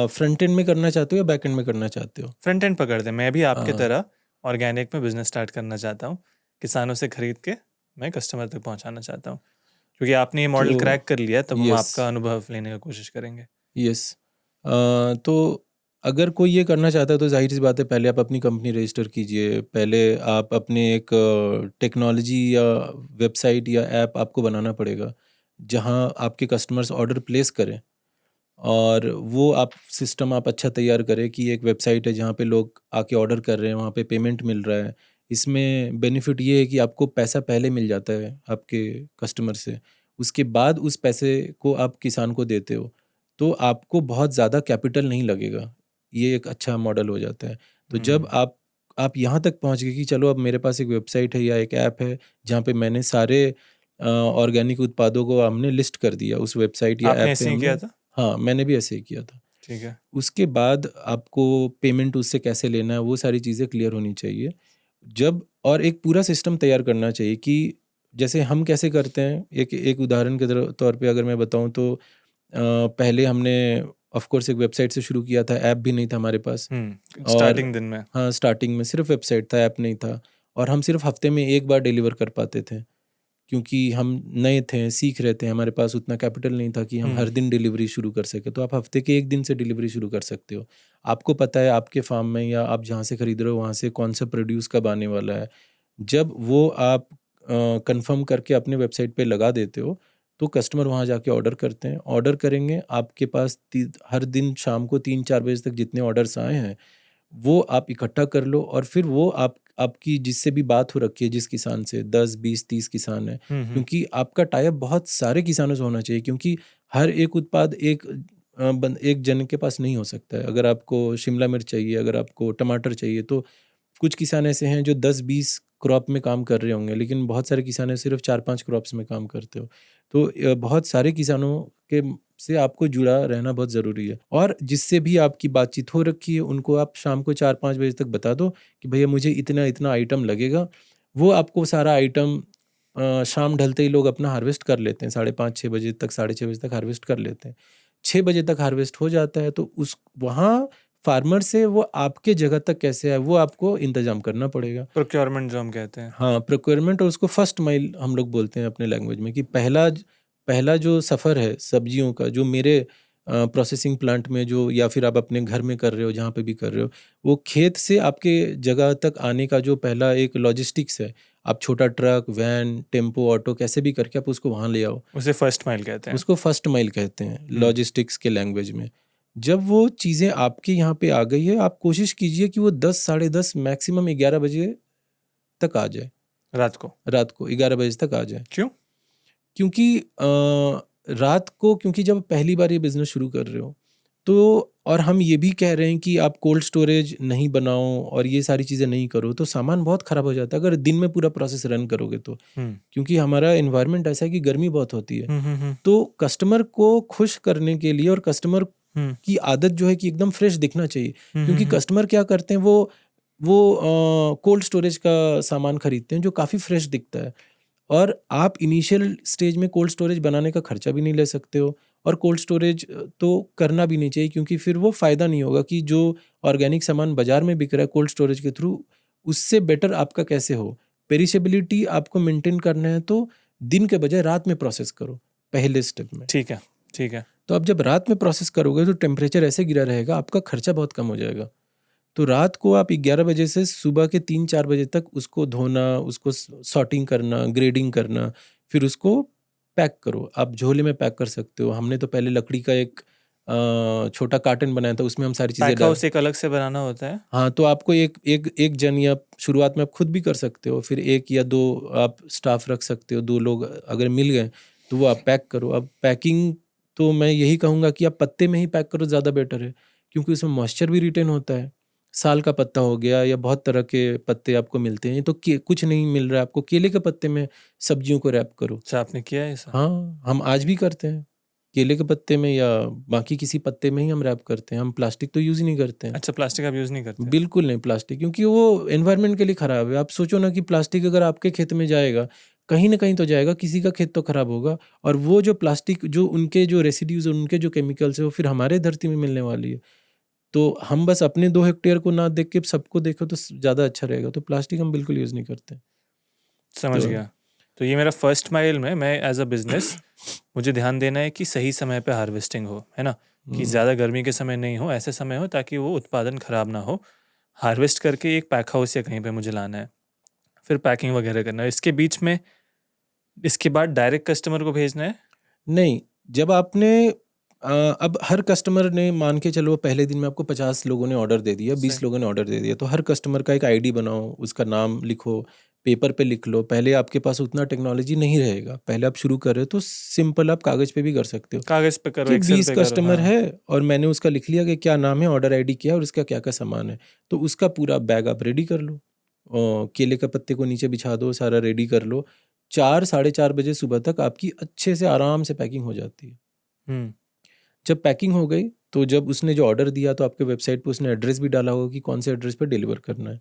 B: फ्रंट एंड में करना चाहते हो या बैक एंड में करना चाहते हो?
A: फ्रंट एंड पकड़ दें, मैं भी आपके
B: हाँ,
A: तरह ऑर्गेनिक में बिज़नेस स्टार्ट करना चाहता हूँ। किसानों से खरीद के मैं कस्टमर तक पहुँचाना चाहता हूँ। क्योंकि आपने ये मॉडल
B: तो
A: क्रैक कर लिया है, तब हम
B: यस,
A: आपका अनुभव लेने का कोशिश करेंगे।
B: यस। तो अगर कोई ये करना चाहता है तो ज़ाहिर-सी बात है, पहले आप अपनी कंपनी रजिस्टर कीजिए। पहले आप अपने एक टेक्नोलॉजी या वेबसाइट या ऐप आपको बनाना पड़ेगा, जहाँ आपके कस्टमर्स ऑर्डर प्लेस करें। और वो आप सिस्टम आप अच्छा तैयार करें कि एक वेबसाइट है जहाँ पे लोग आके ऑर्डर कर रहे हैं, वहाँ पे पेमेंट मिल रहा है। इसमें बेनिफिट ये है कि आपको पैसा पहले मिल जाता है आपके कस्टमर से। उसके बाद उस पैसे को आप किसान को देते हो, तो आपको बहुत ज़्यादा कैपिटल नहीं लगेगा। ये एक अच्छा मॉडल हो जाता है। तो जब आप यहाँ तक पहुँच गए कि चलो अब मेरे पास एक वेबसाइट है या एक ऐप है, जहाँ पे मैंने सारे ऑर्गेनिक उत्पादों को हमने लिस्ट कर दिया उस वेबसाइट या
A: आपने
B: ऐप पे
A: ऐसे ही
B: हमने।
A: किया था?
B: हाँ, मैंने भी ऐसे ही किया था।
A: ठीक है।
B: उसके बाद आपको पेमेंट उससे कैसे लेना है, वो सारी चीज़ें क्लियर होनी चाहिए। जब और एक पूरा सिस्टम तैयार करना चाहिए कि जैसे हम कैसे करते हैं, एक एक उदाहरण के तौर पे अगर मैं बताऊँ तो पहले हमने ऑफ कोर्स एक वेबसाइट से शुरू किया था, ऐप भी नहीं था हमारे पास। और
A: स्टार्टिंग दिन में।
B: हाँ, स्टार्टिंग में सिर्फ वेबसाइट था, ऐप नहीं था। और हम सिर्फ हफ्ते में 1 बार डिलीवर कर पाते थे, क्योंकि हम नए थे, सीख रहे थे, हमारे पास उतना कैपिटल नहीं था कि हम हर दिन डिलीवरी शुरू कर सकें। तो आप हफ्ते के 1 दिन से डिलीवरी शुरू कर सकते हो। आपको पता है आपके फार्म में या आप जहाँ से खरीद रहे हो वहाँ से कौन सा प्रोड्यूस कब आने वाला है। जब वो आप कंफर्म करके अपने वेबसाइट पे लगा देते हो, तो कस्टमर वहाँ जाके ऑर्डर करते हैं। ऑर्डर करेंगे, आपके पास हर दिन शाम को 3-4 बजे तक जितने ऑर्डर्स आए हैं, वो आप इकट्ठा कर लो और फिर वो आपकी जिससे भी बात हो रखी है, जिस किसान से 10, 20, 30 किसान है, क्योंकि आपका टाई अप बहुत सारे किसानों से होना चाहिए, क्योंकि हर एक उत्पाद एक जन के पास नहीं हो सकता है। अगर आपको शिमला मिर्च चाहिए, अगर आपको टमाटर चाहिए, तो कुछ किसान ऐसे हैं जो 10-20 क्रॉप में काम कर रहे होंगे, लेकिन बहुत सारे किसान हैं सिर्फ 4-5 क्रॉप्स में काम करते हो। तो बहुत सारे किसानों के से आपको जुड़ा रहना बहुत ज़रूरी है। और जिससे भी आपकी बातचीत हो रखी है, उनको आप शाम को 4-5 बजे तक बता दो कि भैया मुझे इतना-इतना आइटम लगेगा। वो आपको सारा आइटम शाम ढलते ही लोग अपना हार्वेस्ट कर लेते हैं, 5:30-6 बजे तक, साढ़े 6 बजे तक हार्वेस्ट कर लेते हैं। 6 बजे तक हार्वेस्ट हो जाता है, तो उस वहाँ फार्मर से वो आपके जगह तक कैसे आए, वो आपको इंतज़ाम करना पड़ेगा।
A: प्रोक्योरमेंट जो हम कहते हैं।
B: हाँ, प्रोक्योरमेंट, और उसको फर्स्ट माइल हम लोग बोलते हैं अपने लैंग्वेज में, कि पहला जो सफ़र है सब्जियों का, जो मेरे प्रोसेसिंग प्लांट में जो, या फिर आप अपने घर में कर रहे हो, जहाँ पे भी कर रहे हो, वो खेत से आपके जगह तक आने का जो पहला एक लॉजिस्टिक्स है, आप छोटा ट्रक, वैन, टेम्पो, ऑटो कैसे भी करके आप उसको वहाँ ले आओ,
A: उसे फर्स्ट माइल कहते हैं।
B: उसको फर्स्ट माइल कहते हैं लॉजिस्टिक्स के लैंग्वेज में। जब वो चीज़ें आपके यहाँ पे आ गई है, आप कोशिश कीजिए कि वो 10, साढ़े 10, मैक्सिमम 11 बजे तक आ जाए।
A: रात को?
B: रात को 11 बजे तक आ जाए।
A: क्यों?
B: क्योंकि रात को, क्योंकि जब पहली बार ये बिज़नेस शुरू कर रहे हो, तो और हम ये भी कह रहे हैं कि आप कोल्ड स्टोरेज नहीं बनाओ और ये सारी चीज़ें नहीं करो, तो सामान बहुत ख़राब हो जाता है अगर दिन में पूरा प्रोसेस रन करोगे तो। क्योंकि हमारा एनवायरनमेंट ऐसा है कि गर्मी बहुत होती है। तो कस्टमर को खुश करने के लिए, और कस्टमर की आदत जो है कि एकदम फ्रेश दिखना चाहिए, क्योंकि कस्टमर क्या करते हैं, वो कोल्ड स्टोरेज का सामान खरीदते हैं जो काफ़ी फ्रेश दिखता है, और आप इनिशियल स्टेज में कोल्ड स्टोरेज बनाने का खर्चा भी नहीं ले सकते हो, और कोल्ड स्टोरेज तो करना भी नहीं चाहिए, क्योंकि फिर वो फ़ायदा नहीं होगा कि जो ऑर्गेनिक सामान बाज़ार में बिक रहा है कोल्ड स्टोरेज के थ्रू, उससे बेटर आपका कैसे हो। पेरिशेबिलिटी आपको मेंटेन करना है, तो दिन के बजाय रात में प्रोसेस करो पहले स्टेप में।
A: ठीक है, ठीक है।
B: तो अब जब रात में प्रोसेस करोगे तो टेम्परेचर ऐसे गिरा रहेगा, आपका खर्चा बहुत कम हो जाएगा। तो रात को आप 11 बजे से सुबह के 3-4 बजे तक उसको धोना, उसको सॉर्टिंग करना, ग्रेडिंग करना, फिर उसको पैक करो। आप झोले में पैक कर सकते हो। हमने तो पहले लकड़ी का एक छोटा कार्टन बनाया था, उसमें हम सारी चीज़ें
A: पैक हाउस एक अलग से बनाना होता है?
B: हाँ, तो आपको एक जन, या शुरुआत में आप खुद भी कर सकते हो, फिर 1 या 2 आप स्टाफ रख सकते हो, 2 लोग अगर मिल गए, तो वो आप पैक करो। अब पैकिंग तो मैं यही कहूँगा कि आप पत्ते में ही पैक करो, ज़्यादा बेटर है, क्योंकि उसमें मॉइस्चर भी रिटेन होता है। साल का पत्ता हो गया, या बहुत तरह के पत्ते आपको मिलते हैं, तो कुछ नहीं मिल रहा है आपको, केले के पत्ते में सब्जियों को रैप करो।
A: अच्छा, आपने किया है ऐसा?
B: हाँ, हम आज भी करते हैं। केले के पत्ते में या बाकी किसी पत्ते में ही हम रैप करते हैं, हम प्लास्टिक तो यूज़ ही नहीं करते हैं।
A: अच्छा, प्लास्टिक आप यूज़ नहीं करते?
B: बिल्कुल नहीं प्लास्टिक, क्योंकि वो एनवायरनमेंट के लिए ख़राब है। आप सोचो ना कि प्लास्टिक अगर आपके खेत में जाएगा, कहीं न कहीं तो जाएगा, किसी का खेत तो ख़राब होगा, और वो जो प्लास्टिक, जो उनके जो रेसिड्यूज़, उनके जो केमिकल्स हैं, वो फिर हमारे धरती में मिलने वाली है। तो हम बस अपने 2 हेक्टेयर को ना देख के सबको देखो, तो ज़्यादा अच्छा रहेगा। तो प्लास्टिक हम बिल्कुल यूज़ नहीं करते।
A: समझ
B: तो
A: गया। तो ये मेरा फर्स्ट माइल में मैं एज़ अ बिज़नेस मुझे ध्यान देना है कि सही समय पे हार्वेस्टिंग हो, है ना? कि ज़्यादा गर्मी के समय नहीं हो, ऐसे समय हो ताकि वो उत्पादन ख़राब ना हो। हार्वेस्ट करके एक पैक हाउस या कहीं पे मुझे लाना है, फिर पैकिंग वगैरह करना है। इसके बीच में, इसके बाद डायरेक्ट कस्टमर को भेजना है?
B: नहीं, जब आपने अब हर कस्टमर ने, मान के चलो पहले दिन में आपको 50 लोगों ने ऑर्डर दे दिया, 20
A: सही।
B: लोगों ने ऑर्डर दे दिया, तो हर कस्टमर का एक आईडी बनाओ, उसका नाम लिखो, पेपर पे लिख लो। पहले आपके पास उतना टेक्नोलॉजी नहीं रहेगा, पहले आप शुरू कर रहे हो तो सिंपल आप कागज़ पे भी कर सकते हो
A: कागज़ पे करो,
B: कि
A: एक्सेल
B: 20
A: पे करो।
B: कस्टमर
A: हाँ।
B: है और मैंने उसका लिख लिया कि क्या नाम है, ऑर्डर आईडी क्या है और इसका क्या-क्या सामान है। तो उसका पूरा बैग आप रेडी कर लो। केले के पत्ते को नीचे बिछा दो, सारा रेडी कर लो। 4 साढ़े 4 बजे सुबह तक आपकी अच्छे से आराम से पैकिंग हो जाती है।
A: हुँ।
B: जब पैकिंग हो गई, तो जब उसने जो ऑर्डर दिया तो आपके वेबसाइट पे उसने एड्रेस भी डाला होगा कि कौन से एड्रेस पे डिलीवर करना है।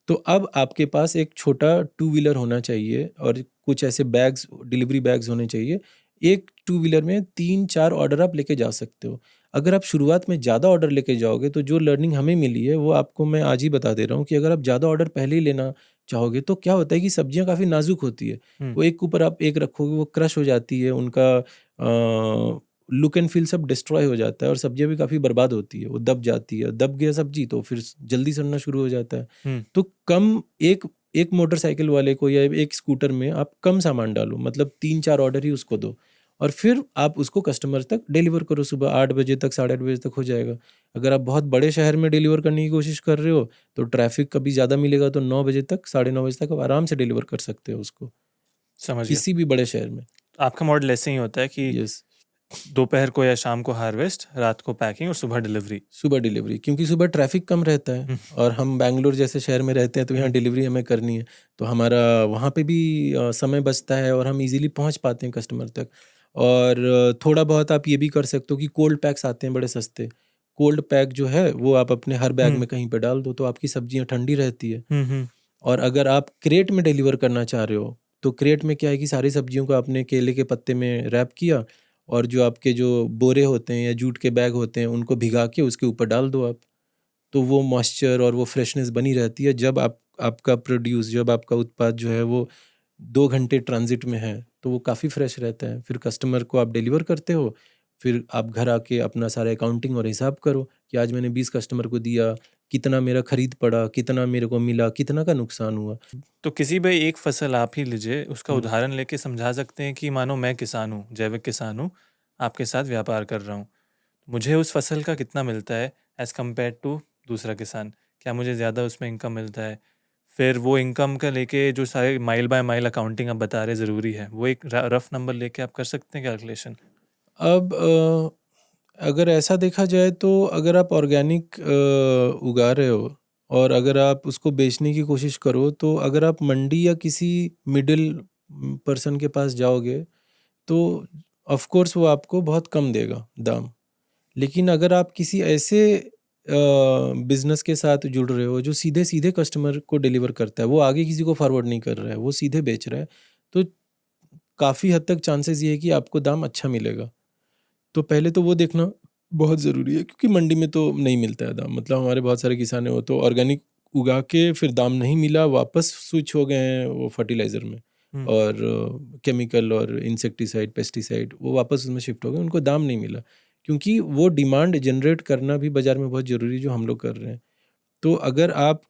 B: तो अब आपके पास एक छोटा टू व्हीलर होना चाहिए और कुछ ऐसे बैग्स, डिलीवरी बैग्स होने चाहिए। एक टू व्हीलर में 3-4 ऑर्डर आप लेके जा सकते हो। अगर आप शुरुआत में ज़्यादा ऑर्डर लेके जाओगे तो जो लर्निंग हमें मिली है वो आपको मैं आज ही बता दे रहा हूँ कि अगर आप ज़्यादा ऑर्डर पहले ही लेना चाहोगे तो क्या होता है कि सब्जियाँ काफ़ी नाज़ुक होती है।
A: हुँ।
B: वो एक के ऊपर आप एक रखोगे वो क्रश हो जाती है, उनका लुक एंड फील सब डिस्ट्रॉय हो जाता है और सब्जियाँ भी काफ़ी बर्बाद होती है, वो दब जाती है। दब गया सब्जी तो फिर जल्दी सड़ना शुरू हो जाता है।
A: हुँ।
B: तो कम एक एक मोटरसाइकिल वाले को या एक स्कूटर में आप कम सामान डालो, मतलब 3-4 ऑर्डर ही उसको दो और फिर आप उसको कस्टमर तक डिलीवर करो। सुबह 8 बजे तक, साढ़े 8 बजे तक हो जाएगा। अगर आप बहुत बड़े शहर में डिलीवर करने की कोशिश कर रहे हो तो ट्रैफिक कभी ज़्यादा मिलेगा तो 9 बजे तक, साढ़े 9 बजे तक आप आराम से डिलीवर कर सकते हो उसको,
A: समझ गया।
B: किसी भी बड़े शहर में।
A: आपका मॉडल ऐसे ही होता है कि
B: यस।
A: दोपहर को या शाम को हार्वेस्ट, रात को पैकिंग और सुबह डिलीवरी।
B: सुबह डिलीवरी, क्योंकि सुबह ट्रैफिक कम रहता है
A: हुँ।
B: और हम बैंगलोर जैसे शहर में रहते हैं तो यहाँ
A: हुँ।
B: डिलीवरी हमें करनी है। तो हमारा वहाँ पे भी समय बचता है और हम इजीली पहुँच पाते हैं कस्टमर तक। और थोड़ा बहुत आप ये भी कर सकते हो कि कोल्ड पैक्स आते हैं बड़े सस्ते। कोल्ड पैक जो है वो आप अपने हर बैग
A: हुँ।
B: में कहीं पे डाल दो तो आपकी सब्जियाँ ठंडी रहती है।
A: हुँ। हुँ।
B: और अगर आप क्रेट में डिलीवर करना चाह रहे हो, तो क्रेट में क्या है कि सारी सब्जियों को आपने केले के पत्ते में रैप किया और जो आपके जो बोरे होते हैं या जूट के बैग होते हैं, उनको भिगा के उसके ऊपर डाल दो आप। तो वो मॉइस्चर और वो फ्रेशनेस बनी रहती है। जब आपका प्रोड्यूस, जब आपका उत्पाद जो है वो 2 घंटे ट्रांज़िट में है, तो वो काफ़ी फ्रेश रहता है। फिर कस्टमर को आप डिलीवर करते हो, फिर आप घर आके अपना सारा अकाउंटिंग और हिसाब करो कि आज मैंने 20 कस्टमर को दिया, कितना मेरा खरीद पड़ा, कितना मेरे को मिला, कितना का नुकसान हुआ।
A: तो किसी भी एक फसल आप ही लीजिए, उसका
B: हुँ।
A: उदाहरण लेके समझा सकते हैं कि मानो मैं किसान हूँ, जैविक किसान हूँ, आपके साथ व्यापार कर रहा हूँ। मुझे उस फसल का कितना मिलता है एज़ कम्पेयर टू दूसरा किसान? क्या मुझे ज़्यादा उसमें इनकम मिलता है? फिर वो इनकम का लेके जो सारे माइल बाय माइल अकाउंटिंग आप बता रहे ज़रूरी है, वो एक रफ़ नंबर लेके आप कर सकते हैं कैलकुलेशन?
B: अब अगर ऐसा देखा जाए तो अगर आप ऑर्गेनिक उगा रहे हो और अगर आप उसको बेचने की कोशिश करो तो अगर आप मंडी या किसी मिडिल पर्सन के पास जाओगे तो ऑफ कोर्स वो आपको बहुत कम देगा दाम। लेकिन अगर आप किसी ऐसे बिजनेस के साथ जुड़ रहे हो जो सीधे सीधे कस्टमर को डिलीवर करता है, वो आगे किसी को फॉरवर्ड नहीं कर रहा है, वो सीधे बेच रहा है, तो काफ़ी हद तक चांसेस ये है कि आपको दाम अच्छा मिलेगा। तो पहले तो वो देखना बहुत ज़रूरी है क्योंकि मंडी में तो नहीं मिलता है दाम। मतलब हमारे बहुत सारे किसान हैं वो तो ऑर्गेनिक उगा के फिर दाम नहीं मिला, वापस स्विच हो गए हैं वो फर्टिलाइज़र में
A: हुँ।
B: और केमिकल और इंसेक्टिसाइड, पेस्टिसाइड वो वापस उसमें शिफ्ट हो गए, उनको दाम नहीं मिला। क्योंकि वो डिमांड जनरेट करना भी बाज़ार में बहुत ज़रूरी है जो हम लोग कर रहे हैं। तो अगर आप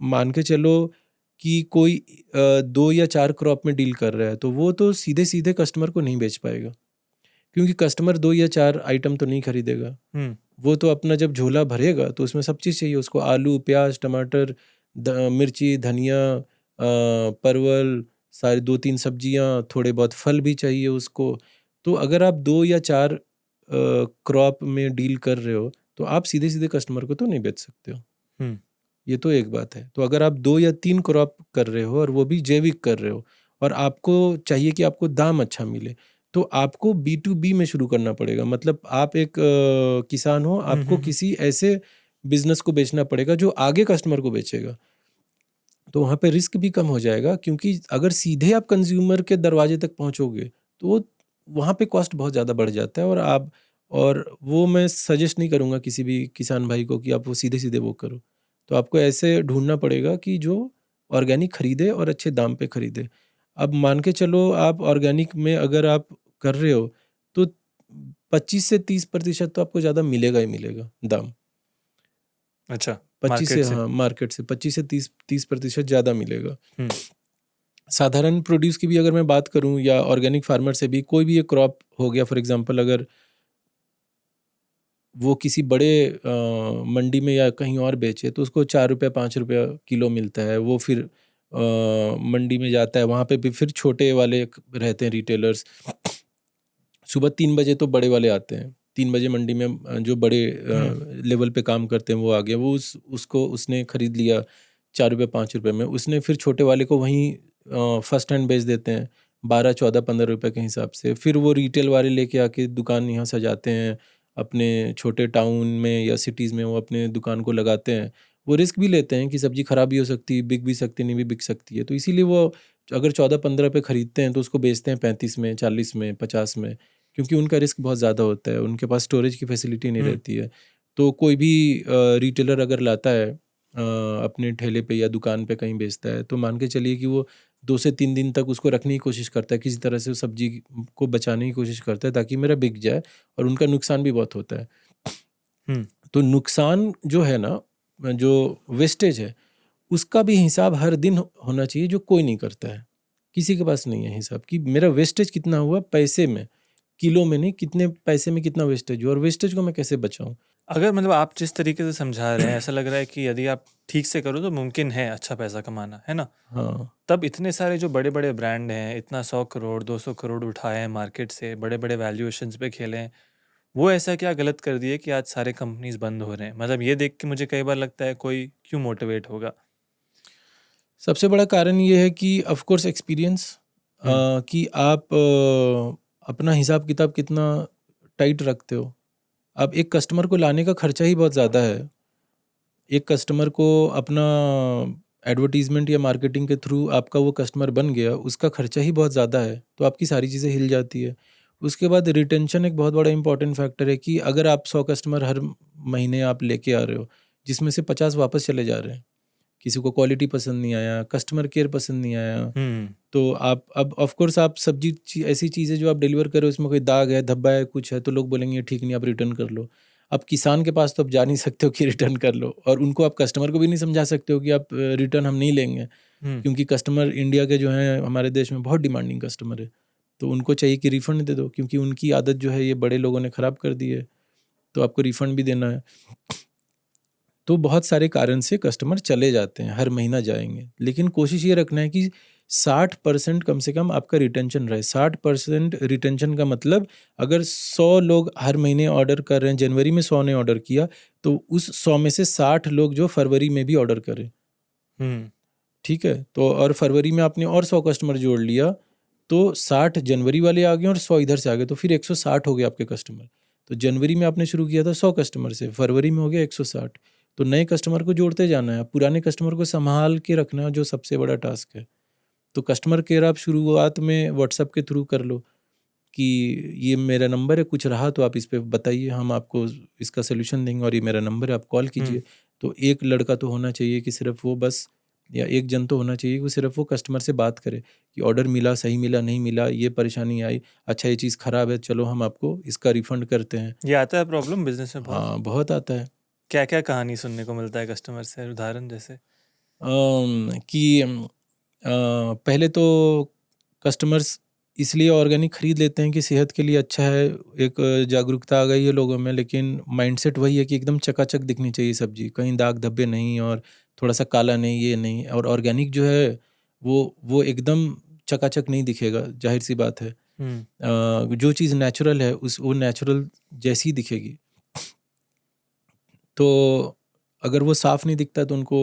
B: मान के चलो कि कोई 2 या 4 क्रॉप में डील कर रहा है, तो वो तो सीधे-सीधे कस्टमर को नहीं बेच पाएगा। क्योंकि कस्टमर 2 या 4 आइटम तो नहीं खरीदेगा।
A: हुँ।
B: वो तो अपना जब झोला भरेगा तो उसमें सब चीज़ चाहिए उसको, आलू, प्याज़, टमाटर, मिर्ची, धनिया, परवल, सारी 2-3 सब्जियाँ, थोड़े बहुत फल भी चाहिए उसको। तो अगर आप 2 या 4 क्रॉप में डील कर रहे हो, तो आप सीधे-सीधे कस्टमर को तो नहीं बेच सकते हो।
A: हुँ।
B: ये तो एक बात है। तो अगर आप 2 या 3 क्रॉप कर रहे हो और वो भी जैविक कर रहे हो और आपको चाहिए कि आपको दाम अच्छा मिले, तो आपको बी टू बी में शुरू करना पड़ेगा। मतलब आप एक किसान हो,
A: हुँ।
B: आपको
A: हुँ। हुँ।
B: किसी ऐसे बिज़नेस को बेचना पड़ेगा जो आगे कस्टमर को बेचेगा। तो वहाँ पे रिस्क भी कम हो जाएगा क्योंकि अगर सीधे आप कंज़्यूमर के दरवाजे तक पहुँचोगे, तो वहाँ पे कॉस्ट बहुत ज़्यादा बढ़ जाता है और वो मैं सजेस्ट नहीं करूँगा किसी भी किसान भाई को कि आप वो सीधे-सीधे वो करो। तो आपको ऐसे ढूँढना पड़ेगा कि जो ऑर्गेनिक खरीदे और अच्छे दाम पे खरीदे। अब मान के चलो आप ऑर्गेनिक में अगर आप कर रहे हो, तो 25 से 30% तो आपको ज़्यादा मिलेगा ही मिलेगा दाम।
A: अच्छा,
B: 25 से,
A: मार्केट से।
B: हाँ, मार्केट से 25 से 30% ज़्यादा मिलेगा।
A: हुँ।
B: साधारण प्रोड्यूस की भी अगर मैं बात करूँ या ऑर्गेनिक फार्मर से भी कोई भी एक क्रॉप हो गया, फॉर एग्जांपल अगर वो किसी बड़े मंडी में या कहीं और बेचे तो उसको ₹4 ₹5 किलो मिलता है। वो फिर मंडी में जाता है, वहाँ पे भी फिर छोटे वाले रहते हैं रिटेलर्स। सुबह 3 बजे तो बड़े वाले आते हैं, 3 बजे मंडी में जो बड़े लेवल पे काम करते हैं वो आ गया, वो उसको उसने खरीद लिया 4 रुपये 5 रुपये में, उसने फिर छोटे वाले को वहीं फर्स्ट हैंड बेच देते हैं 12 14 15 रुपये के हिसाब से। फिर वो रिटेल वाले लेके आके दुकान यहाँ सजाते हैं, अपने छोटे टाउन में या सिटीज़ में वो अपने दुकान को लगाते हैं। वो रिस्क भी लेते हैं कि सब्जी खराब भी हो सकती है, बिक भी सकती है, नहीं भी बिक सकती है, तो इसीलिए वो अगर 14 15 पे खरीदते हैं तो उसको बेचते हैं 35 में, 40 में, 50 में, क्योंकि उनका रिस्क बहुत ज़्यादा होता है, उनके पास स्टोरेज की फैसिलिटी नहीं रहती है। तो कोई भी रिटेलर अगर लाता है अपने ठेले पे या दुकान पे कहीं बेचता है, तो मान के चलिए कि वो 2 से 3 दिन तक उसको रखने की कोशिश करता है, किसी तरह से उस सब्जी को बचाने की कोशिश करता है ताकि मेरा बिक जाए, और उनका नुकसान भी बहुत होता है। तो नुकसान जो है ना, जो वेस्टेज है, उसका भी हिसाब हर दिन होना चाहिए, जो कोई नहीं करता है, किसी के पास नहीं है हिसाब कि मेरा वेस्टेज कितना हुआ पैसे में, किलो में नहीं, कितने पैसे में कितना वेस्टेज हुआ, और वेस्टेज को मैं कैसे बचाऊं।
A: अगर मतलब आप जिस तरीके से समझा रहे हैं, ऐसा लग रहा है कि यदि आप ठीक से करो तो मुमकिन है अच्छा पैसा कमाना, है ना?
B: हाँ,
A: तब इतने सारे जो बड़े-बड़े ब्रांड हैं, इतना 100 करोड़, 200 करोड़ उठाए हैं मार्केट से, बड़े-बड़े वैल्यूएशंस पे खेले हैं, वो ऐसा क्या गलत कर दिए कि आज सारे कंपनीज़ बंद हो रहे हैं? मतलब ये देख के मुझे कई बार लगता है कोई क्यों मोटिवेट होगा?
B: सबसे बड़ा कारण ये है कि ऑफ कोर्स एक्सपीरियंस,
A: हुँ,
B: कि आप अपना हिसाब किताब कितना टाइट रखते हो। अब एक कस्टमर को लाने का खर्चा ही बहुत ज़्यादा है। एक कस्टमर को अपना एडवर्टाइजमेंट या मार्केटिंग के थ्रू आपका वो कस्टमर बन गया, उसका खर्चा ही बहुत ज़्यादा है, तो आपकी सारी चीज़ें हिल जाती है। उसके बाद रिटेंशन एक बहुत बड़ा इंपॉर्टेंट फैक्टर है कि अगर आप 100 कस्टमर हर महीने आप लेके आ रहे हो, जिसमें से 50 वापस चले जा रहे हैं, किसी को क्वालिटी पसंद नहीं आया, कस्टमर केयर पसंद नहीं आया,
A: हुँ,
B: तो आप अब ऑफ कोर्स आप सब्जी ऐसी चीज़ें जो आप डिलीवर कर रहे हो उसमें कोई दाग है, धब्बा है, कुछ है, तो लोग बोलेंगे ठीक नहीं, आप रिटर्न कर लो। अब किसान के पास तो आप जा नहीं सकते हो कि रिटर्न कर लो, और उनको आप कस्टमर को भी नहीं समझा सकते हो कि आप रिटर्न हम नहीं लेंगे,
A: हुँ।
B: क्योंकि कस्टमर इंडिया के जो हैं हमारे देश में बहुत डिमांडिंग कस्टमर है। तो उनको चाहिए कि रिफ़ंड दे दो, क्योंकि उनकी आदत जो है ये बड़े लोगों ने ख़राब कर दी है, तो आपको रिफ़ंड भी देना है। तो बहुत सारे कारण से कस्टमर चले जाते हैं, हर महीना जाएँगे। लेकिन कोशिश ये रखना है कि 60% कम से कम आपका रिटेंशन रहे। 60% रिटेंशन का मतलब, अगर 100 लोग हर महीने ऑर्डर कर रहे हैं, जनवरी में 100 ने ऑर्डर किया, तो उस 100 में से 60 लोग जो फरवरी में भी ऑर्डर करें,
A: हुँ,
B: ठीक है? तो और फरवरी में आपने और 100 कस्टमर जोड़ लिया, तो 60 जनवरी वाले आ गए और 100 इधर से आ गए, तो फिर 160 हो गए आपके कस्टमर। तो जनवरी में आपने शुरू किया था 100 कस्टमर से, फरवरी में हो गया 160। तो नए कस्टमर को जोड़ते जाना है, पुराने कस्टमर को सँभाल के रखना जो सबसे बड़ा टास्क है। तो कस्टमर केयर आप शुरुआत में व्हाट्सएप के थ्रू कर लो कि ये मेरा नंबर है, कुछ रहा तो आप इस पे बताइए, हम आपको इसका सॉल्यूशन देंगे, और ये मेरा नंबर है, आप कॉल
A: हुँ।
B: कीजिए। तो एक लड़का तो होना चाहिए कि सिर्फ़ वो बस, या एक जन तो होना चाहिए कि वो सिर्फ़ वो कस्टमर से बात करे कि ऑर्डर मिला, सही मिला, नहीं मिला, ये परेशानी आई, अच्छा ये चीज़ ख़राब है, चलो हम आपको इसका रिफ़ंड करते हैं।
A: ये आता है प्रॉब्लम बिज़नेस में बहुत?
B: हाँ, बहुत आता है।
A: क्या-क्या कहानी सुनने को मिलता है कस्टमर से, उदाहरण जैसे?
B: कि पहले तो कस्टमर्स इसलिए ऑर्गेनिक खरीद लेते हैं कि सेहत के लिए अच्छा है, एक जागरूकता आ गई है लोगों में, लेकिन माइंडसेट वही है कि एकदम चकाचक दिखनी चाहिए सब्जी, कहीं दाग धब्बे नहीं, और थोड़ा सा काला नहीं, ये नहीं। और ऑर्गेनिक जो है वो एकदम चकाचक नहीं दिखेगा, जाहिर सी बात है।
A: हुँ,
B: जो चीज़ नेचुरल है उस वो नेचुरल जैसी दिखेगी। तो अगर वो साफ़ नहीं दिखता तो उनको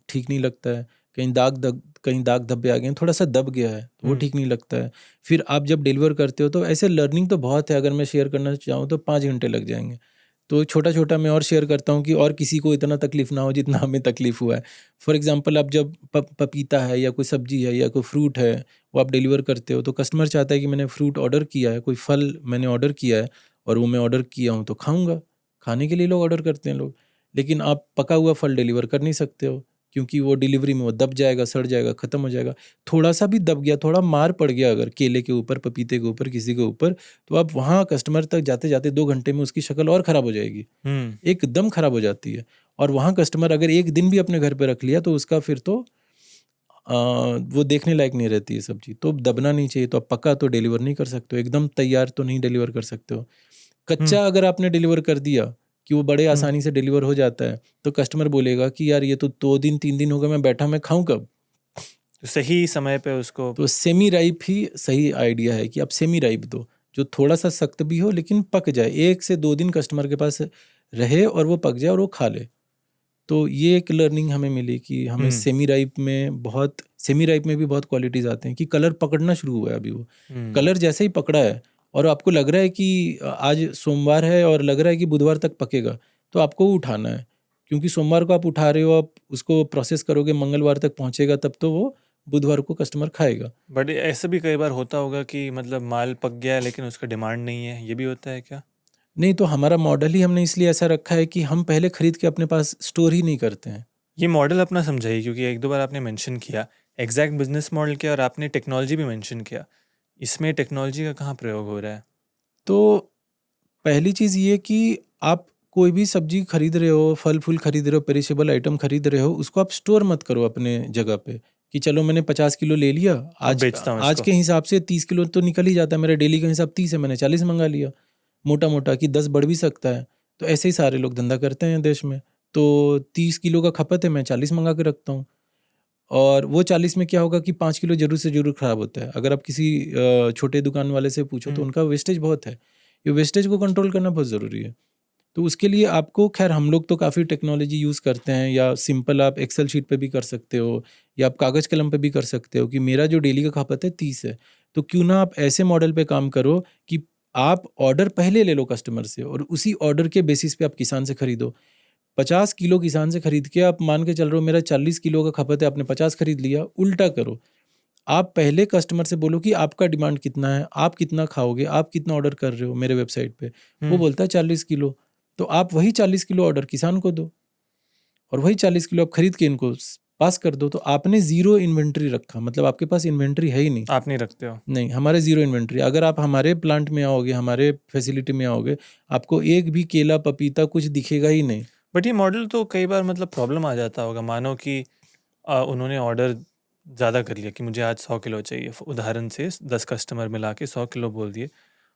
B: ठीक नहीं लगता है। कहीं दाग धब्बे आ गए हैं, थोड़ा-सा दब गया है, तो वो
A: हुँ,
B: ठीक नहीं लगता है। फिर आप जब डिलीवर करते हो तो ऐसे लर्निंग तो बहुत है, अगर मैं शेयर करना चाहूँ तो 5 घंटे लग जाएँगे। तो छोटा-छोटा मैं और शेयर करता हूँ कि और किसी को इतना तकलीफ़ ना हो जितना हमें तकलीफ़ हुआ है। फॉर एग्ज़ाम्पल, आप जब पपीता है या कोई सब्ज़ी है या कोई फ्रूट है, वो आप डिलीवर करते हो, तो कस्टमर चाहता है कि मैंने फ्रूट ऑर्डर किया है, कोई फल मैंने ऑर्डर किया है और वो मैं ऑर्डर किया हूँ तो खाऊँगा। खाने के लिए लोग ऑर्डर करते हैं लोग। लेकिन आप पका हुआ फल डिलीवर कर नहीं सकते हो, क्योंकि वो डिलीवरी में वो दब जाएगा, सड़ जाएगा, ख़त्म हो जाएगा। थोड़ा-सा भी दब गया, थोड़ा मार पड़ गया अगर केले के ऊपर, पपीते के ऊपर, किसी के ऊपर, तो आप वहाँ कस्टमर तक जाते-जाते 2 घंटे में उसकी शक्ल और ख़राब हो जाएगी,
A: हुँ,
B: एकदम ख़राब हो जाती है। और वहाँ कस्टमर अगर 1 दिन भी अपने घर पे रख लिया तो उसका फिर तो वो देखने लायक नहीं रहती है सब्ज़ी। तो दबना नहीं चाहिए, तो आप पका तो डिलीवर नहीं कर सकते हो, एकदम तैयार तो नहीं डिलीवर कर सकते हो।
A: हुँ,
B: कच्चा अगर आपने डिलीवर कर दिया कि वो बड़े
A: हुँ,
B: आसानी से डिलीवर हो जाता है, तो कस्टमर बोलेगा कि यार ये तो 2 दिन 3 दिन हो गए, मैं बैठा, मैं खाऊँ कब?
A: तो सही समय पे उसको
B: तो सेमी राइप ही सही आइडिया है कि आप सेमी राइप दो, जो थोड़ा सा सख्त भी हो लेकिन पक जाए, 1 से 2 दिन कस्टमर के पास रहे और वो पक जाए और वो खा ले। तो ये एक लर्निंग हमें मिली कि हमें सेमी राइप में भी बहुत क्वालिटीज आते हैं कि कलर पकड़ना शुरू हुआ है अभी। वो कलर जैसे ही पकड़ा है और आपको लग रहा है कि आज सोमवार है और लग रहा है कि बुधवार तक पकेगा, तो आपको वो उठाना है, क्योंकि सोमवार को आप उठा रहे हो, आप उसको प्रोसेस करोगे, मंगलवार तक पहुंचेगा, तब तो वो बुधवार को कस्टमर खाएगा।
A: बट ऐसा भी कई बार होता होगा कि मतलब माल पक गया है लेकिन उसका डिमांड नहीं है, ये भी होता है क्या?
B: नहीं, तो हमारा मॉडल ही हमने इसलिए ऐसा रखा है कि हम पहले खरीद के अपने पास स्टोर ही नहीं करते हैं।
A: ये मॉडल अपना समझाइए, क्योंकि एक दो बार आपने मेंशन किया एग्जैक्ट बिजनेस मॉडल किया और आपने टेक्नोलॉजी भी मेंशन किया। इसमें टेक्नोलॉजी का कहाँ प्रयोग हो रहा है?
B: तो पहली चीज़ ये कि आप कोई भी सब्जी खरीद रहे हो, फल फूल खरीद रहे हो, पेरिशेबल आइटम खरीद रहे हो, उसको आप स्टोर मत करो अपने जगह पे कि चलो मैंने 50 किलो ले लिया,
A: अब
B: आज
A: बेचता हूँ
B: आज
A: इसको।
B: के हिसाब से 30 किलो तो निकल ही जाता है, मेरा डेली का हिसाब 30 है, मैंने 40 मंगा लिया, मोटा मोटा कि 10 बढ़ भी सकता है। तो ऐसे ही सारे लोग धंधा करते हैं देश में। तो 30 किलो का खपत है, मैं 40 मंगा के रखता हूँ, और वो 40 में क्या होगा कि 5 किलो जरूर से जरूर खराब होता है। अगर आप किसी छोटे दुकान वाले से पूछो तो उनका वेस्टेज बहुत है। ये वेस्टेज को कंट्रोल करना बहुत ज़रूरी है। तो उसके लिए आपको, खैर हम लोग तो काफ़ी टेक्नोलॉजी यूज़ करते हैं, या सिंपल आप एक्सेल शीट पे भी कर सकते हो, या आप कागज़ कलम पे भी कर सकते हो कि मेरा जो डेली का खपत है 30 है। तो क्यों ना आप ऐसे मॉडल पे काम करो कि आप ऑर्डर पहले ले लो कस्टमर से, और उसी ऑर्डर के बेसिस पे आप किसान से खरीदो। 50 किलो किसान से खरीद के आप मान के चल रहे हो मेरा 40 किलो का खपत है, आपने 50 खरीद लिया। उल्टा करो, आप पहले कस्टमर से बोलो कि आपका डिमांड कितना है, आप कितना खाओगे, आप कितना ऑर्डर कर रहे हो मेरे वेबसाइट पे। वो
A: हम्म।
B: बोलता है 40 किलो, तो आप वही 40 किलो ऑर्डर किसान को दो, और वही 40 किलो आप खरीद के इनको पास कर दो। तो आपने जीरो इन्वेंट्री रखा, मतलब आपके पास इन्वेंट्री है ही नहीं।
A: आप नहीं रखते हो?
B: नहीं, हमारे जीरो इन्वेंट्री। अगर आप हमारे प्लांट में आओगे, हमारे फैसिलिटी में आओगे, आपको एक भी केला पपीता कुछ दिखेगा ही नहीं।
A: बट ये मॉडल तो कई बार मतलब प्रॉब्लम आ जाता होगा। मानो कि उन्होंने ऑर्डर ज़्यादा कर लिया कि मुझे आज 100 किलो चाहिए, उदाहरण से 10 कस्टमर मिला के 100 किलो बोल दिए,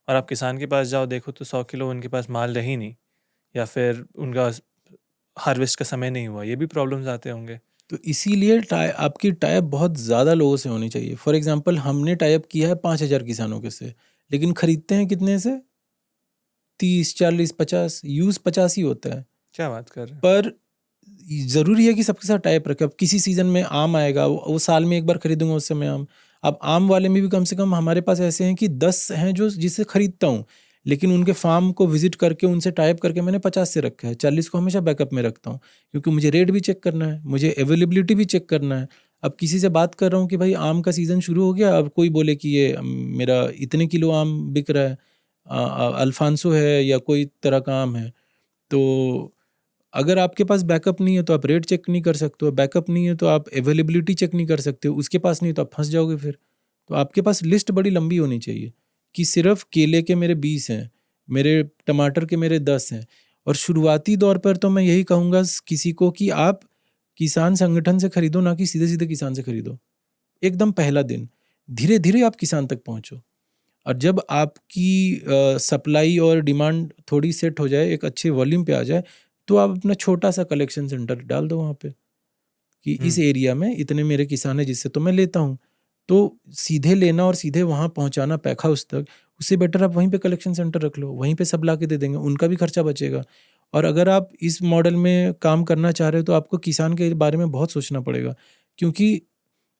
A: और आप किसान के पास जाओ देखो तो 100 किलो उनके पास माल रही नहीं, या फिर उनका हार्वेस्ट का समय नहीं हुआ। ये भी प्रॉब्लम्स आते होंगे।
B: तो इसीलिए आपकी टाइप बहुत ज़्यादा लोगों से होनी चाहिए। फॉर एग्जांपल हमने टाइप किया है 5,000 किसानों के से, लेकिन खरीदते हैं कितने से? 30, 40, 50, यूज़ 50 ही होता है।
A: क्या बात कर रहे हैं?
B: पर ज़रूरी है कि सबके साथ टाइप रखें। अब किसी सीज़न में आम आएगा, वो साल में एक बार खरीदूंगा उस समय आम। अब आम वाले में भी कम से कम हमारे पास ऐसे हैं कि 10 हैं जो जिससे खरीदता हूँ, लेकिन उनके फार्म को विजिट करके उनसे टाइप करके मैंने 50 से रखा है। 40 को हमेशा बैकअप में रखता हूँ, क्योंकि मुझे रेट भी चेक करना है, मुझे अवेलेबिलिटी भी चेक करना है। अब किसी से बात कर रहा हूँ कि भाई आम का सीज़न शुरू हो गया, अब कोई बोले कि ये मेरा इतने किलो आम बिक रहा है, अल्फांसो है या कोई तरह का आम है, तो अगर आपके पास बैकअप नहीं है तो आप रेट चेक नहीं कर सकते हो, बैकअप नहीं है तो आप अवेलेबिलिटी चेक नहीं कर सकते हो, उसके पास नहीं तो आप फंस जाओगे फिर। तो आपके पास लिस्ट बड़ी लंबी होनी चाहिए कि सिर्फ केले के मेरे 20 हैं, मेरे टमाटर के मेरे 10 हैं। और शुरुआती दौर पर तो मैं यही कहूँगा किसी को कि आप किसान संगठन से खरीदो, ना कि सीधे सीधे किसान से खरीदो। एकदम पहला दिन, धीरे धीरे आप किसान तक पहुँचो, और जब आपकी सप्लाई और डिमांड थोड़ी सेट हो जाए, एक अच्छे वॉल्यूम पे आ जाए, तो आप अपना छोटा सा कलेक्शन सेंटर डाल दो वहाँ पे कि इस एरिया में इतने मेरे किसान हैं जिससे तो मैं लेता हूँ। तो सीधे लेना और सीधे वहाँ पहुँचाना पैक हाउस तक, उससे बेटर आप वहीं पे कलेक्शन सेंटर रख लो, वहीं पे सब ला के दे देंगे, उनका भी खर्चा बचेगा। और अगर आप इस मॉडल में काम करना चाह रहे हो तो आपको किसान के बारे में बहुत सोचना पड़ेगा, क्योंकि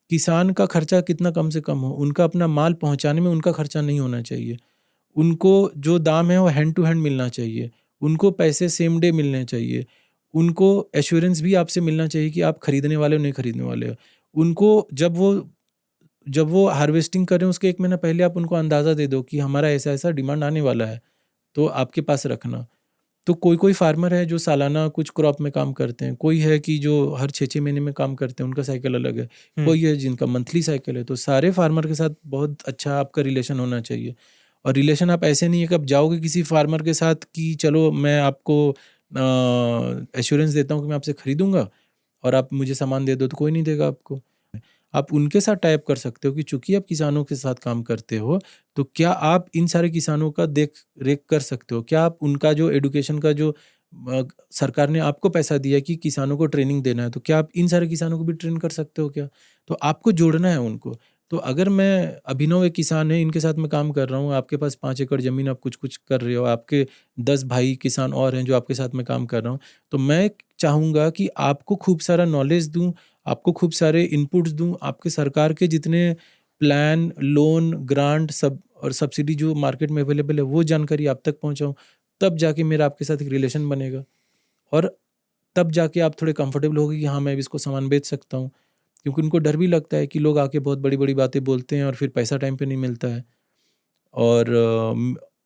B: किसान का खर्चा कितना कम से कम हो, उनका अपना माल पहुँचाने में उनका खर्चा नहीं होना चाहिए। उनको जो दाम है वो हैंड टू हैंड मिलना चाहिए, उनको पैसे सेम डे मिलने चाहिए, उनको एश्योरेंस भी आपसे मिलना चाहिए कि आप खरीदने वाले हो नहीं खरीदने वाले हो। उनको जब वो हार्वेस्टिंग कर रहे हैं उसके 1 महीना पहले आप उनको अंदाज़ा दे दो कि हमारा ऐसा-ऐसा डिमांड आने वाला है, तो आपके पास रखना। तो कोई-कोई फार्मर है जो सालाना कुछ क्रॉप में काम करते हैं, कोई है कि जो हर 6-6 महीने में काम करते हैं, उनका साइकिल अलग है,
A: हम्म।
B: कोई है जिनका मंथली साइकिल है। तो सारे फार्मर के साथ बहुत अच्छा आपका रिलेशन होना चाहिए। और रिलेशन आप ऐसे नहीं है कि आप जाओगे किसी फार्मर के साथ कि चलो मैं आपको एश्योरेंस देता हूँ कि मैं आपसे खरीदूँगा और आप मुझे सामान दे दो, तो कोई नहीं देगा आपको। आप उनके साथ टाई अप कर सकते हो कि चूँकि आप किसानों के साथ काम करते हो, तो क्या आप इन सारे किसानों का देख-रेख कर सकते हो? क्या आप उनका जो एजुकेशन का जो सरकार ने आपको पैसा दिया कि किसानों को ट्रेनिंग देना है, तो क्या आप इन सारे किसानों को भी ट्रेन कर सकते हो क्या? तो आपको जोड़ना है उनको। तो अगर मैं अभिनव एक किसान है, इनके साथ मैं काम कर रहा हूँ, आपके पास 5 एकड़ ज़मीन, आप कुछ-कुछ कर रहे हो, आपके 10 भाई किसान और हैं जो आपके साथ मैं काम कर रहा हूँ, तो मैं चाहूँगा कि आपको खूब सारा नॉलेज दूँ, आपको खूब सारे इनपुट्स दूँ, आपके सरकार के जितने प्लान, लोन, ग्रांट सब और सब्सिडी जो मार्केट में अवेलेबल है, वो जानकारी आप तक पहुँचाऊँ। तब जाके मेरा आपके साथ एक रिलेशन बनेगा और तब जाके आप थोड़े कंफर्टेबल होगे कि हाँ, मैं भी इसको सामान बेच सकता हूँ। क्योंकि उनको डर भी लगता है कि लोग आके बहुत बड़ी-बड़ी बातें बोलते हैं और फिर पैसा टाइम पे नहीं मिलता है। और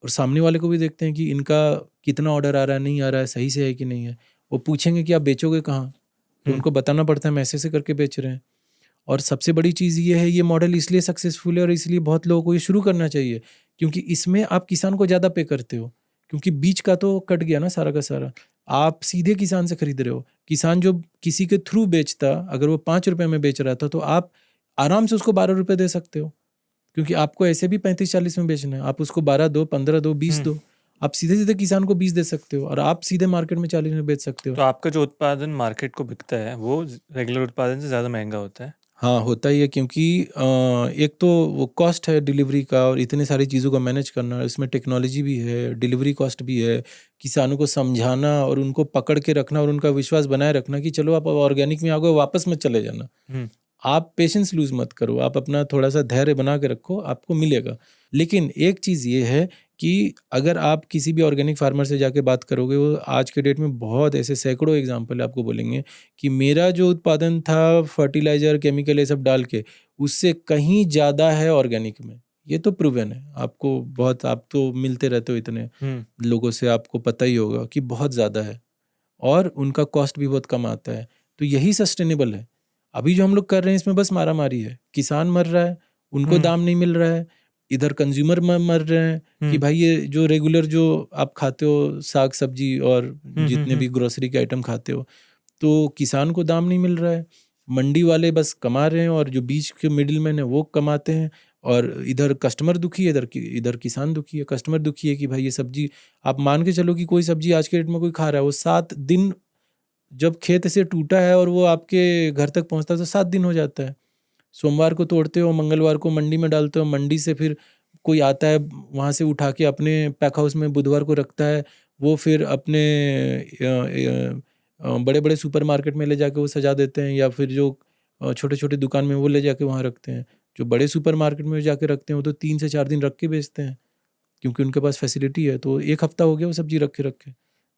B: सामने वाले को भी देखते हैं कि इनका कितना ऑर्डर आ रहा है, नहीं आ रहा है, सही से है कि नहीं है। वो पूछेंगे कि आप बेचोगे कहाँ? तो
A: हुँ,
B: उनको बताना पड़ता है हम ऐसे-ऐसे करके बेच रहे हैं। और सबसे बड़ी चीज़ ये है, ये मॉडल इसलिए सक्सेसफुल है और इसलिए बहुत लोगों को ये शुरू करना चाहिए, क्योंकि इसमें आप किसान को ज़्यादा पे करते हो, क्योंकि बीच का तो कट गया ना सारा का सारा। आप सीधे किसान से खरीद रहे हो। किसान जो किसी के थ्रू बेचता, अगर वो ₹5 में बेच रहा था, तो आप आराम से उसको ₹12 दे सकते हो, क्योंकि आपको ऐसे भी 35-40 में बेचना है। आप उसको 12 दो, 15 दो, 20
A: हुँ।
B: दो। आप सीधे-सीधे किसान को 20 दे सकते हो और आप सीधे मार्केट में 40 में बेच सकते हो।
A: तो आपका जो उत्पादन मार्केट को बिकता है, वो रेगुलर उत्पादन से ज़्यादा महँगा होता है?
B: हाँ, होता ही है, क्योंकि एक तो वो कॉस्ट है डिलीवरी का और इतने सारी चीज़ों को मैनेज करना, इसमें टेक्नोलॉजी भी है, डिलीवरी कॉस्ट भी है, किसानों को समझाना और उनको पकड़ के रखना और उनका विश्वास बनाए रखना कि चलो आप ऑर्गेनिक में आ गए, वापस मत चले जाना।
A: हुँ,
B: आप पेशेंस लूज़ मत करो, आप अपना थोड़ा-सा धैर्य बना के रखो, आपको मिलेगा। लेकिन एक चीज़ ये है कि अगर आप किसी भी ऑर्गेनिक फार्मर से जाके बात करोगे, वो आज के डेट में बहुत ऐसे सैकड़ों एग्ज़ाम्पल आपको बोलेंगे कि मेरा जो उत्पादन था फर्टिलाइज़र, केमिकल ये सब डाल के, उससे कहीं ज़्यादा है ऑर्गेनिक में। ये तो प्रूवन है। आपको बहुत, आप तो मिलते रहते हो इतने
A: हुँ,
B: लोगों से, आपको पता ही होगा कि बहुत ज़्यादा है और उनका कॉस्ट भी बहुत कम आता है। तो यही सस्टेनेबल है। अभी जो हम लोग कर रहे हैं इसमें बस मारा-मारी है। किसान मर रहा है, उनको
A: हुँ,
B: दाम नहीं मिल रहा है, इधर कंज़्यूमर मर रहे हैं कि
A: हुँ,
B: भाई ये जो रेगुलर जो आप खाते हो साग-सब्ज़ी और
A: हुँ, हुँ,
B: जितने
A: हुँ।
B: भी ग्रोसरी के आइटम खाते हो, तो किसान को दाम नहीं मिल रहा है। मंडी वाले बस कमा रहे हैं और जो बीच के मिडलमैन है वो कमाते हैं और इधर कस्टमर दुखी है, इधर किसान दुखी है। कस्टमर दुखी है कि भाई ये सब्ज़ी, आप मान के चलो कि कोई सब्ज़ी आज के डेट में कोई खा रहा है, वो 7 दिन जब खेत से टूटा है और वो आपके घर तक पहुँचता है तो 7 दिन हो जाता है। सोमवार को तोड़ते हो, मंगलवार को मंडी में डालते हो, मंडी से फिर कोई आता है, वहाँ से उठा के अपने पैक हाउस में बुधवार को रखता है। वो फिर अपने बड़े-बड़े सुपरमार्केट में ले जाके वो सजा देते हैं या फिर जो छोटे-छोटे दुकान में वो ले जाके वहाँ रखते हैं। जो बड़े सुपरमार्केट में जाके रखते हैं वो तो 3 से 4 दिन रख के बेचते हैं, क्योंकि उनके पास फैसिलिटी है। तो 1 हफ्ता हो गया वो सब्ज़ी रखे-रखे।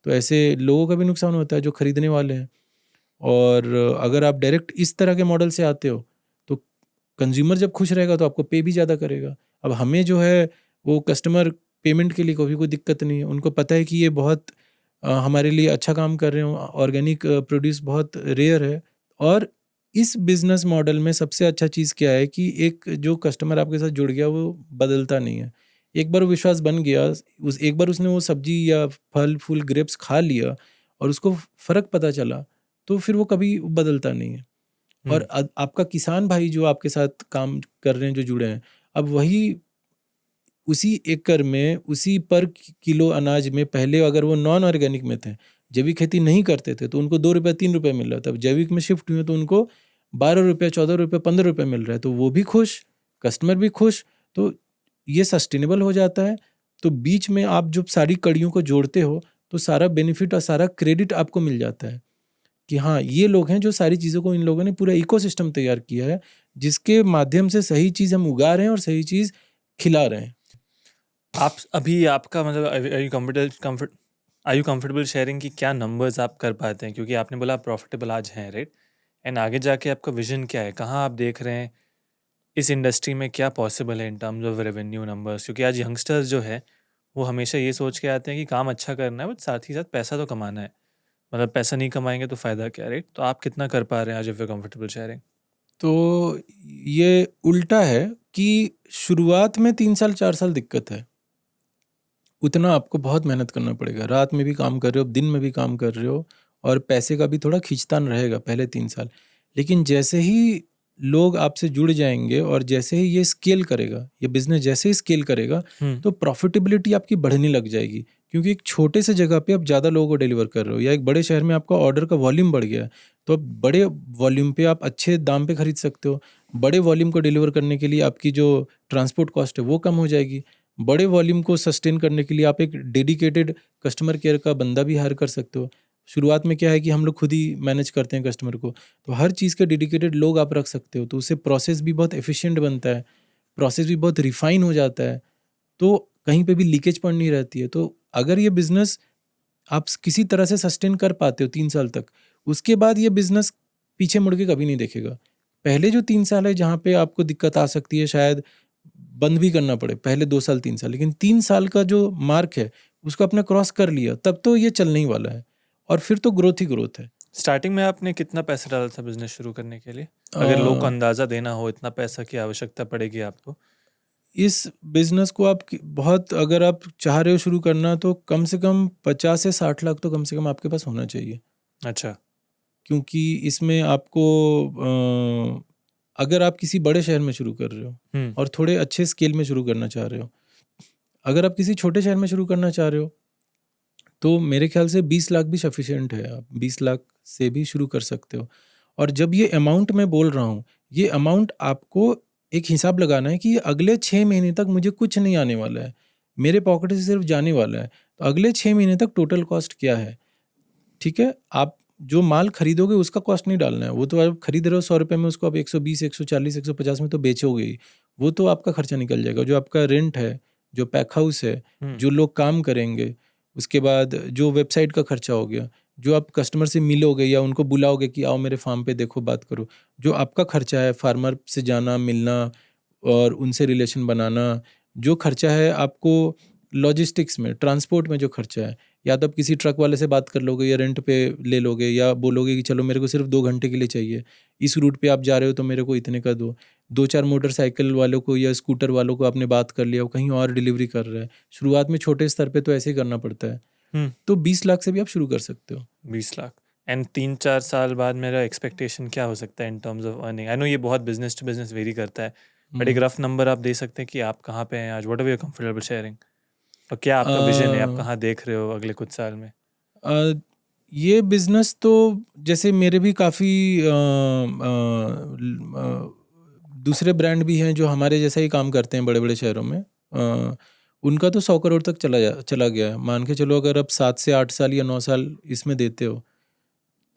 B: तो ऐसे लोगों का भी नुकसान होता है जो खरीदने वाले हैं। और अगर आप डायरेक्ट इस तरह के मॉडल से आते हो, तो कंज़्यूमर जब खुश रहेगा तो आपको पे भी ज़्यादा करेगा। अब हमें जो है वो कस्टमर पेमेंट के लिए कभी कोई दिक्कत नहीं है। उनको पता है कि ये बहुत हमारे लिए अच्छा काम कर रहे हो, ऑर्गेनिक प्रोड्यूस बहुत रेयर है। और इस बिज़नेस मॉडल में सबसे अच्छा चीज़ क्या है कि एक जो कस्टमर आपके साथ जुड़ गया वो बदलता नहीं है। एक बार वो विश्वास बन गया, उस एक बार उसने वो सब्ज़ी या फल-फूल ग्रेप्स खा लिया और उसको फ़र्क पता चला, तो फिर वो कभी बदलता नहीं है। और
A: हुँ,
B: आपका किसान भाई जो आपके साथ काम कर रहे हैं, जो जुड़े हैं, अब वही उसी एकड़ में, उसी पर किलो अनाज में पहले अगर वो नॉन ऑर्गेनिक में थे, जैविक खेती नहीं करते थे, तो उनको ₹2 ₹3 मिल रहा था। अब जैविक में शिफ्ट हुए तो उनको ₹12 ₹14 ₹15 मिल रहा है, तो वो भी खुश, कस्टमर भी खुश, तो ये सस्टेनेबल हो जाता है। तो बीच में आप जब सारी कड़ियों को जोड़ते हो, तो सारा बेनिफिट और सारा क्रेडिट आपको मिल जाता है कि हाँ, ये लोग हैं जो सारी चीज़ों को, इन लोगों ने पूरा इकोसिस्टम तैयार किया है, जिसके माध्यम से सही चीज़ हम उगा रहे हैं और सही चीज़ खिला रहे हैं।
A: आप अभी आपका मतलब आर यू कंफर्टेबल शेयरिंग कि क्या नंबर्स आप कर पाते हैं? क्योंकि आपने बोला आप प्रॉफिटेबल आज हैं, राइट? एंड आगे जाके आपका विज़न क्या है? कहाँ आप देख रहे हैं? इस इंडस्ट्री में क्या पॉसिबल है in terms of revenue numbers? क्योंकि आज यंगस्टर्स जो है, वो हमेशा ये सोच के आते हैं कि काम अच्छा करना है, बट साथ ही साथ पैसा तो कमाना है। मतलब पैसा नहीं कमाएँगे तो फ़ायदा क्या, राइट? तो आप कितना कर पा रहे हैं आज if you are comfortable sharing?
B: तो ये उल्टा है कि शुरुआत में 3 साल 4 साल दिक्कत है। उतना आपको बहुत मेहनत करना पड़ेगा। रात में भी काम कर रहे हो, दिन में भी काम कर रहे हो और पैसे का भी थोड़ा खींचतान रहेगा पहले 3 साल। लेकिन जैसे ही लोग आपसे जुड़ जाएँगे और जैसे ही ये स्केल करेगा, ये बिज़नेस जैसे ही स्केल करेगा,
A: हुँ,
B: तो प्रॉफ़िटेबिलिटी आपकी बढ़ने लग जाएगी। क्योंकि एक छोटे से जगह पे आप ज़्यादा लोगों को डिलीवर कर रहे हो, या एक बड़े शहर में आपका ऑर्डर का वॉल्यूम बढ़ गया है, तो अब बड़े वॉल्यूम पे आप अच्छे दाम पे खरीद सकते हो। बड़े वॉल्यूम को डिलीवर करने के लिए आपकी जो ट्रांसपोर्ट कॉस्ट है वो कम हो जाएगी। बड़े वॉल्यूम को सस्टेन करने के लिए आप एक डेडिकेटेड कस्टमर केयर का बंदा भी हायर कर सकते हो। शुरुआत में क्या है कि हम लोग खुद ही मैनेज करते हैं कस्टमर को, तो हर चीज़ के डेडिकेटेड लोग आप रख सकते हो, तो उससे प्रोसेस भी बहुत एफिशिएंट बनता है, प्रोसेस भी बहुत रिफाइन हो जाता है, तो कहीं पे भी लीकेज पॉइंट नहीं रहती है। तो अगर ये बिज़नेस आप किसी तरह से सस्टेन कर पाते हो 3 साल तक, उसके बाद ये बिज़नेस पीछे मुड़ के कभी नहीं देखेगा। पहले जो 3 साल है जहाँ पे आपको दिक्कत आ सकती है, शायद बंद भी करना पड़े, पहले 2 साल 3 साल, लेकिन 3 साल का जो मार्क है उसको आपने क्रॉस कर लिया, तब तो ये चलने ही वाला है, और फिर तो ग्रोथ ही ग्रोथ है।
A: स्टार्टिंग में आपने कितना पैसा डाला था बिज़नेस शुरू करने के लिए? अगर लोग को अंदाज़ा देना हो इतना पैसा की आवश्यकता पड़ेगी आपको?
B: इस बिज़नेस को आप बहुत, अगर आप चाह रहे हो शुरू करना, तो कम से कम 50 से 60 लाख तो कम से कम आपके पास होना चाहिए।
A: अच्छा।
B: क्योंकि इसमें आपको अगर आप किसी बड़े शहर में शुरू कर रहे हो
A: हुँ।
B: और थोड़े अच्छे स्केल में शुरू करना चाह रहे हो, अगर आप किसी छोटे शहर में शुरू करना चाह रहे हो, तो मेरे ख्याल से 20 लाख भी सफिशिएंट है। आप 20 लाख से भी शुरू कर सकते हो। और जब ये अमाउंट मैं बोल रहा हूँ, ये अमाउंट आपको एक हिसाब लगाना है कि अगले 6 महीने तक मुझे कुछ नहीं आने वाला है, मेरे पॉकेट से सिर्फ जाने वाला है। तो अगले 6 महीने तक टोटल कॉस्ट क्या है, ठीक है? आप जो माल खरीदोगे उसका कॉस्ट नहीं डालना है, वो तो आप खरीद रहे हो 100 रुपये में, उसको आप 120, 140, 150 में तो बेचोगे ही, वो तो आपका खर्चा निकल जाएगा। जो आपका रेंट है, जो पैक हाउस है,
A: हुँ।
B: जो लोग काम करेंगे, उसके बाद जो वेबसाइट का खर्चा हो गया, जो आप कस्टमर से मिलोगे या उनको बुलाओगे कि आओ मेरे फार्म पे देखो, बात करो, जो आपका खर्चा है फार्मर से जाना, मिलना और उनसे रिलेशन बनाना, जो खर्चा है आपको लॉजिस्टिक्स में, ट्रांसपोर्ट में जो खर्चा है, या तो आप किसी ट्रक वाले से बात कर लोगे या रेंट पे ले लोगे, या बोलोगे कि चलो मेरे को सिर्फ 2 घंटे के लिए चाहिए, इस रूट पे आप जा रहे हो तो मेरे को इतने का दो। 2-4 मोटरसाइकिल वालों को या स्कूटर वालों को आपने बात कर लिया, वो कहीं और डिलीवरी कर रहा है। शुरुआत में छोटे स्तर पे तो ऐसे ही करना पड़ता है।
A: हुँ।
B: तो 20 लाख से भी आप शुरू कर सकते हो।
A: 20 लाख एंड 3-4 साल बाद मेरा एक्सपेक्टेशन क्या हो सकता है in terms of earning? I know ये बहुत बिज़नेस टू बिज़नेस वेरी करता है, बट एक
B: हुँ।
A: रफ नंबर आप दे सकते हैं कि आप कहाँ पे हैं आज? What are you comfortable sharing? और क्या
B: अ
A: आपका विज़न है? आप कहाँ देख रहे हो अगले कुछ साल में?
B: अ, ये बिज़नेस तो जैसे मेरे भी काफ़ी दूसरे ब्रांड भी हैं जो हमारे जैसा ही काम करते हैं बड़े-बड़े शहरों में। उनका तो 100 करोड़ तक चला गया है। मान के चलो अगर आप 7 से 8 साल या 9 साल इसमें देते हो,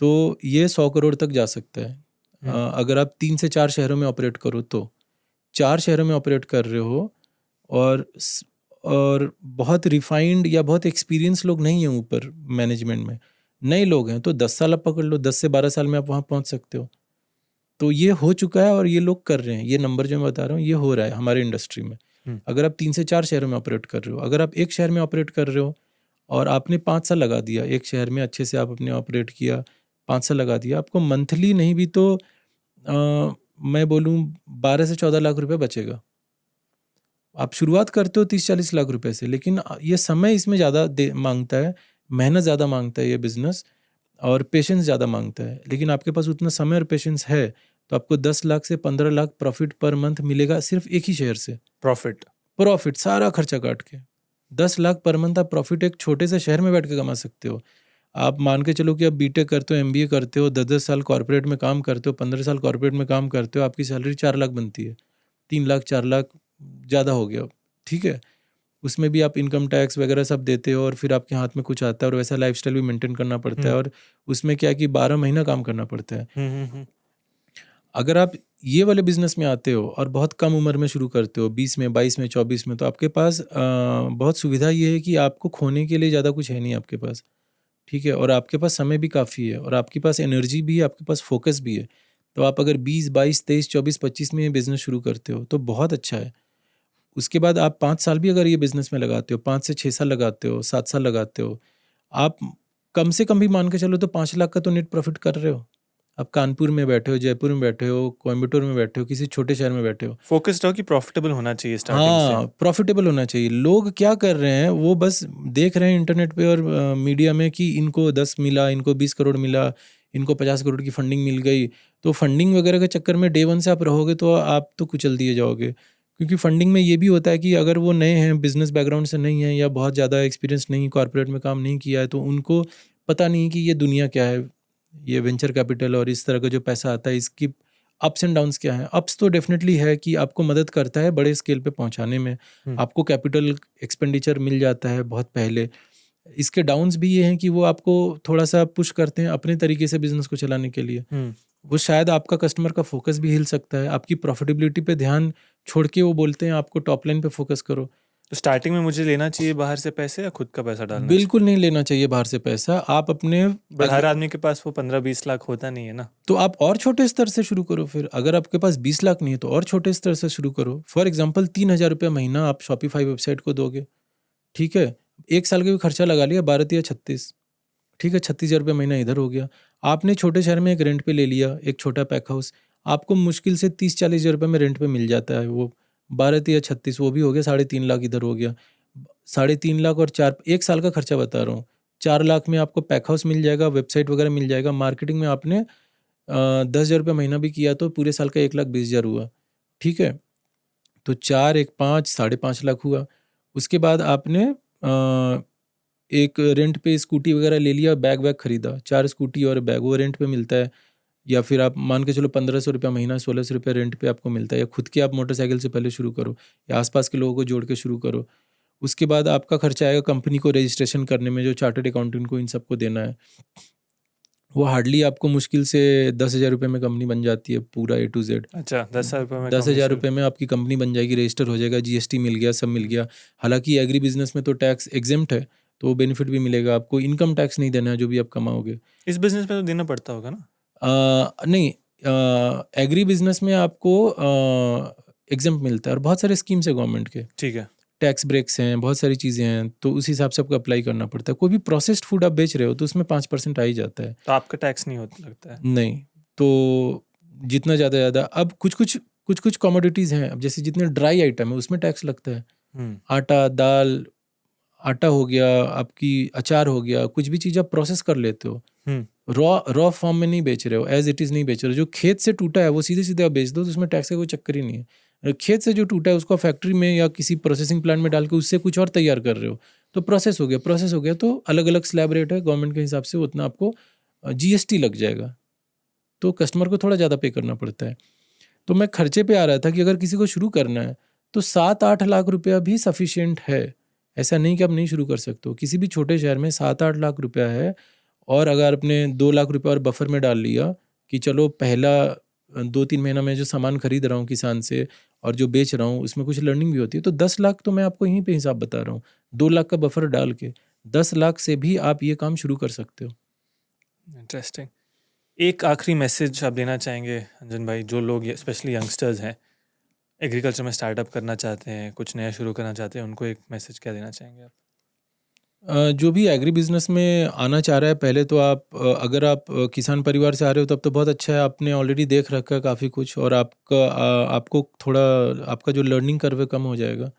B: तो ये 100 करोड़ तक जा सकता है।
A: हुँ।
B: अगर आप 3 से 4 शहरों में ऑपरेट करो तो। 4 शहरों में ऑपरेट कर रहे हो, और बहुत रिफाइंड या बहुत एक्सपीरियंस लोग नहीं हैं ऊपर मैनेजमेंट में, नए लोग हैं, तो 10 साल आप पकड़ लो, 10 से 12 साल में आप वहाँ पहुँच सकते हो। तो ये हो चुका है और ये लोग कर रहे हैं। ये नंबर जो मैं बता रहा हूँ ये हो रहा है हमारे इंडस्ट्री में।
A: हुँ।
B: अगर आप 3 से 4 शहरों में ऑपरेट कर रहे हो, अगर आप एक शहर में ऑपरेट कर रहे हो और आपने 5 साल लगा दिया, एक शहर में अच्छे से आप अपने ऑपरेट किया, 5 साल लगा दिया, आपको मंथली नहीं भी तो मैं बोलूँ 12 से 14 लाख रुपए बचेगा। आप शुरुआत करते हो 30-40 लाख रुपए से, लेकिन ये समय इसमें ज़्यादा दे माँगता है, मेहनत ज़्यादा माँगता है ये बिज़नेस, और पेशेंस ज़्यादा माँगता है। लेकिन आपके पास उतना समय और पेशेंस है, तो आपको 10 लाख से 15 लाख प्रॉफ़िट पर मंथ मिलेगा सिर्फ़ एक ही शेयर से।
A: प्रॉफ़िट।
B: प्रॉफ़िट सारा खर्चा काट के। 10 लाख पर मंथ आप प्रॉफ़िट एक छोटे से शहर में बैठ के कमा सकते हो। आप मान के चलो कि आप बीटेक करते हो, एमबीए करते हो, 10-10 साल कॉर्पोरेट में काम करते हो, 15 साल कॉर्पोरेट में काम करते हो, आपकी सैलरी 4 लाख बनती है। 3 लाख, 4 लाख ज़्यादा हो गया, ठीक है? उसमें भी आप इनकम टैक्स वगैरह सब देते हो और फिर आपके हाथ में कुछ आता है, और वैसा लाइफ़स्टाइल भी मेंटेन करना पड़ता है,
A: हुँ।
B: और उसमें क्या है कि 12 महीना काम करना पड़ता है।
A: हुँ, हुँ, हुँ।
B: अगर आप ये वाले बिज़नेस में आते हो और बहुत कम उम्र में शुरू करते हो, 20 में, 22 में, 24 में, तो आपके पास बहुत सुविधा ये है कि आपको खोने के लिए ज़्यादा कुछ है नहीं आपके पास, ठीक है? और आपके पास समय भी काफ़ी है, और आपके पास एनर्जी भी है, आपके पास फ़ोकस भी है। तो आप अगर 20, 22, 23, 24, 25 में ये बिज़नेस शुरू करते हो, तो बहुत अच्छा है। उसके बाद आप 5 साल भी अगर ये बिज़नेस में लगाते हो, 5 से 6 साल लगाते हो, 7 साल लगाते हो, आप कम से कम भी मान के चलो तो 5 लाख का तो नेट प्रॉफ़िट कर रहे हो। आप कानपुर में बैठे हो, जयपुर में बैठे हो, कोयंबटूर में बैठे हो, किसी छोटे शहर में बैठे हो।
A: फ़ोकस्ड हो कि प्रॉफ़िटेबल होना चाहिए स्टार्टिंग से।
B: हाँ, प्रॉफ़िटेबल होना चाहिए। लोग क्या कर रहे हैं, वो बस देख रहे हैं इंटरनेट पे और मीडिया में कि इनको 10 मिला, इनको 20 करोड़ मिला, इनको 50 करोड़ की फंडिंग मिल गई। तो फंडिंग वगैरह के चक्कर में डे 1 से आप रहोगे तो आप तो कुचल दिए जाओगे। क्योंकि फंडिंग में ये भी होता है कि अगर वो नए हैं, बिजनेस बैकग्राउंड से नहीं है या बहुत ज़्यादा एक्सपीरियंस नहीं, कॉर्पोरेट में काम नहीं किया है, तो उनको पता नहीं कि ये दुनिया क्या है, ये वेंचर कैपिटल और इस तरह का जो पैसा आता है इसकी अप्स एंड डाउन्स क्या है। अप्स तो डेफिनेटली है कि आपको मदद करता है बड़े स्केल पे पहुंचाने में,
A: हुँ,
B: आपको कैपिटल एक्सपेंडिचर मिल जाता है बहुत पहले। इसके डाउन्स भी ये हैं कि वो आपको थोड़ा सा पुश करते हैं अपने तरीके से बिजनेस को चलाने के लिए।
A: हुँ।
B: वो शायद आपका कस्टमर का फोकस भी हिल सकता है, आपकी प्रॉफिटेबिलिटी पे ध्यान छोड़ के वो बोलते हैं आपको टॉप लाइन पे फोकस करो।
A: तो स्टार्टिंग में मुझे लेना चाहिए बाहर से पैसे या खुद का पैसा डालना चाहिए?
B: बिल्कुल नहीं लेना चाहिए बाहर से पैसा। आप अपने
A: बट हर आदमी के पास वो 15-20 लाख होता नहीं है ना।
B: तो आप और छोटे स्तर से शुरू करो। फिर अगर आपके पास 20 लाख नहीं है तो और छोटे स्तर से शुरू करो। फॉर एग्जाम्पल 3,000 रुपये महीना आप शॉपिफाई वेबसाइट को दोगे, ठीक है, 1 साल का भी खर्चा लगा लिया, 12 या 36, ठीक है, 36,000 रुपये महीना इधर हो गया। आपने छोटे शहर में एक रेंट पे ले लिया, एक छोटा पैक हाउस, आपको मुश्किल से 30-40 हज़ार रुपये में रेंट पे मिल जाता है। वो 12 या 36 वो भी हो गया, 3.5 लाख इधर हो गया। 3.5 लाख और 1 साल का खर्चा बता रहा हूँ। 4 लाख में आपको पैक हाउस मिल जाएगा, वेबसाइट वगैरह मिल जाएगा। मार्केटिंग में आपने 10,000 रुपये महीना भी किया तो पूरे साल का 1,20,000 हुआ, ठीक है। तो 4, 1, 5, 5.5 लाख हुआ। उसके बाद आपने एक रेंट पे स्कूटी वगैरह ले लिया, बैग वैग खरीदा, 4 स्कूटी और बैग वो रेंट पे मिलता है। या फिर आप मान के चलो 1,500 रुपया महीना, 1,600 रुपया रेंट पे आपको मिलता है। या खुद की आप मोटरसाइकिल से पहले शुरू करो या आसपास के लोगों को जोड़ के शुरू करो। उसके बाद आपका खर्चा आएगा कंपनी को रजिस्ट्रेशन करने में, जो चार्टर्ड अकाउंटेंट को इन सबको देना है। वो हार्डली आपको मुश्किल से 10,000 रुपये में कंपनी बन जाती है, पूरा ए टू जेड।
A: अच्छा, 10,000 रुपये में
B: दस
A: कंपनी
B: हज़ार
A: शुरू।
B: रुपये में आपकी कंपनी बन जाएगी, रजिस्टर हो जाएगा, जीएसटी मिल गया, सब मिल
A: हुँ।
B: गया। हालांकि एग्री बिजनेस में तो टैक्स एग्जेम्प्ट है, तो वो बेनिफिट भी मिलेगा आपको। इनकम टैक्स नहीं देना है जो भी आप कमाओगे।
A: इस बिज़नेस में तो देना पड़ता होगा ना?
B: नहीं, एग्री बिजनेस में आपको एग्जेम्प्ट मिलता है और बहुत सारे स्कीम्स है गवर्नमेंट के,
A: ठीक है।
B: टैक्स ब्रेक्स हैं, बहुत सारी चीज़ें हैं, तो उस हिसाब से आपको अप्लाई करना पड़ता है। कोई भी प्रोसेस्ड फूड आप बेच रहे हो तो उसमें 5% आ ही जाता है।
A: तो आपका टैक्स नहीं होता लगता है?
B: नहीं, तो जितना ज़्यादा अब कुछ कमोडिटीज़ हैं, अब जैसे जितने ड्राई आइटम है उसमें टैक्स लगता है।
A: हुँ,
B: आटा, दाल, आटा हो गया, आपकी अचार हो गया, कुछ भी चीज़ आप प्रोसेस कर लेते हो,
A: हुँ।
B: रॉ फॉर्म में नहीं बेच रहे हो, एज इट इज़ नहीं बेच रहे हो। जो खेत से टूटा है वो सीधे सीधे आप बेच दो, तो उसमें टैक्स का कोई चक्कर ही नहीं है। खेत से जो टूटा है उसको फैक्ट्री में या किसी प्रोसेसिंग प्लांट में डाल के उससे कुछ और तैयार कर रहे हो, तो प्रोसेस हो गया तो अलग अलग स्लैब रेट है गवर्नमेंट के हिसाब से, उतना आपको जीएसटी लग जाएगा, तो कस्टमर को थोड़ा ज़्यादा पे करना पड़ता है। तो मैं खर्चे पे आ रहा था कि अगर किसी को शुरू करना है तो 7-8 लाख रुपया भी सफिशिएंट है। ऐसा नहीं कि आप नहीं शुरू कर सकते हो। किसी भी छोटे शहर में 7-8 लाख रुपया है, और अगर आपने 2 लाख रुपया और बफर में डाल लिया कि चलो पहला 2-3 महीना में जो सामान खरीद रहा हूँ किसान से और जो बेच रहा हूँ उसमें कुछ लर्निंग भी होती है, तो 10 लाख तो मैं आपको यहीं पे हिसाब बता रहा हूँ। 2 लाख का बफर डाल के 10 लाख से भी आप ये काम शुरू कर सकते हो।
A: इंटरेस्टिंग। एक आखिरी मैसेज आप देना चाहेंगे अंजन भाई, जो लोग स्पेशली यंगस्टर्स हैं, एग्रीकल्चर में स्टार्टअप करना चाहते हैं, कुछ नया शुरू करना चाहते हैं, उनको एक मैसेज क्या देना चाहेंगे आप?
B: जो भी एग्री बिजनेस में आना चाह रहा है, पहले तो आप अगर आप किसान परिवार से आ रहे हो तब तो बहुत अच्छा है, आपने ऑलरेडी देख रखा है काफ़ी कुछ, और आपको थोड़ा आपका जो लर्निंग कर्व है कम हो जाएगा।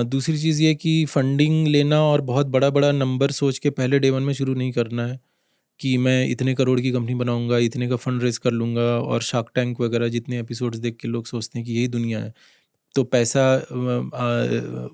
B: दूसरी चीज़ ये कि फंडिंग लेना और बहुत बड़ा बड़ा नंबर सोच के पहले डे वन में शुरू नहीं करना है कि मैं इतने करोड़ की कंपनी बनाऊंगा, इतने का फंड रेज कर लूँगा, और शार्क टैंक वगैरह जितने एपिसोड्स देख के लोग सोचते हैं कि यही दुनिया है। तो पैसा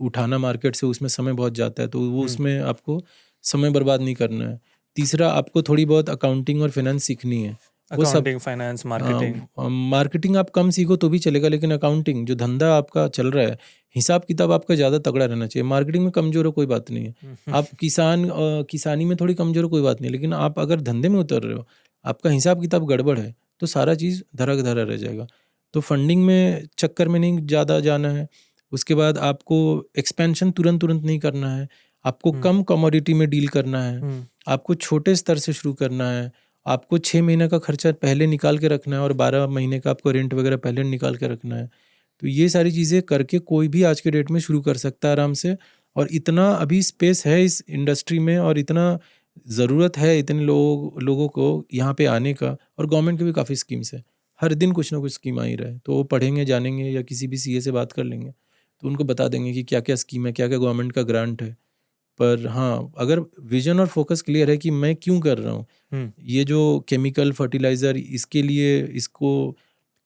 B: उठाना मार्केट से, उसमें समय बहुत जाता है, तो वो
A: हुँ,
B: उसमें आपको समय बर्बाद नहीं करना है। तीसरा, आपको थोड़ी बहुत अकाउंटिंग और फाइनेंस सीखनी है। वो सब
A: अकाउंटिंग, फाइनेंस, मार्केटिंग।
B: मार्केटिंग आप कम सीखो तो भी चलेगा, लेकिन अकाउंटिंग जो धंधा आपका चल रहा है, हिसाब किताब आपका ज़्यादा तगड़ा रहना चाहिए। मार्केटिंग में कमज़ोर हो कोई बात नहीं है,
A: हुँ,
B: आप किसानी में थोड़ी कमज़ोर हो कोई बात नहीं, लेकिन आप अगर धंधे में उतर रहे हो, आपका हिसाब किताब गड़बड़ है, तो सारा चीज़ धरा का धरा रह जाएगा। तो फंडिंग में चक्कर में नहीं ज़्यादा जाना है। उसके बाद आपको एक्सपेंशन तुरंत तुरंत नहीं करना है, आपको
A: हुँ,
B: कम कमोडिटी में डील करना है,
A: हुँ,
B: आपको छोटे स्तर से शुरू करना है, आपको 6 महीने का खर्चा पहले निकाल के रखना है और 12 महीने का आपको रेंट वगैरह पहले निकाल के रखना है। तो ये सारी चीज़ें करके कोई भी आज के डेट में शुरू कर सकता है आराम से, और इतना अभी स्पेस है इस इंडस्ट्री में, और इतना ज़रूरत है इतने लोगों को यहाँ पे आने का, और गवर्नमेंट की भी काफ़ी स्कीम्स है। हर दिन कुछ ना कुछ स्कीम आ ही रहा है, तो वो पढ़ेंगे, जानेंगे, या किसी भी सीए से बात कर लेंगे तो उनको बता देंगे कि क्या क्या स्कीम है, क्या क्या गवर्नमेंट का ग्रांट है। पर हाँ, अगर विजन और फोकस क्लियर है कि मैं क्यों कर रहा हूँ,
A: हुँ,
B: ये जो केमिकल फर्टिलाइज़र इसके लिए इसको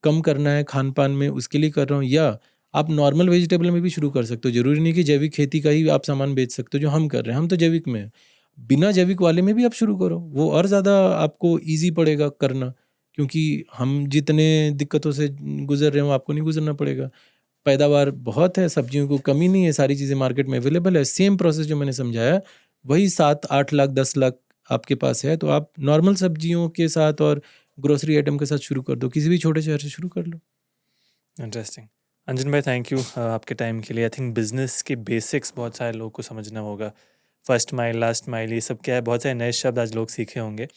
B: कम करना है खान पान में, उसके लिए कर रहा हूँ, या आप नॉर्मल वेजिटेबल में भी शुरू कर सकते हो। ज़रूरी नहीं कि जैविक खेती का ही आप सामान बेच सकते हो, जो हम कर रहे हैं। हम तो जैविक में हैं। बिना जैविक वाले में भी आप शुरू करो, वो और ज़्यादा आपको ईज़ी पड़ेगा करना, क्योंकि हम जितने दिक्कतों से गुज़र रहे हैं, वो आपको नहीं गुज़रना पड़ेगा। पैदावार बहुत है, सब्जियों को कमी नहीं है, सारी चीज़ें मार्केट में अवेलेबल है। सेम प्रोसेस जो मैंने समझाया, वही 7-8 लाख, 10 लाख आपके पास है, तो आप नॉर्मल सब्जियों के साथ और ग्रोसरी आइटम के साथ शुरू कर दो। किसी भी छोटे शहर से शुरू कर लो।
A: इंटरेस्टिंग। अंजन भाई, थैंक यू आपके टाइम के लिए। आई थिंक बिजनेस के बेसिक्स बहुत सारे लोगों को समझना होगा। फर्स्ट माइल, लास्ट माइल, ये सब क्या है, बहुत सारे नए शब्द आज लोग सीखे होंगे।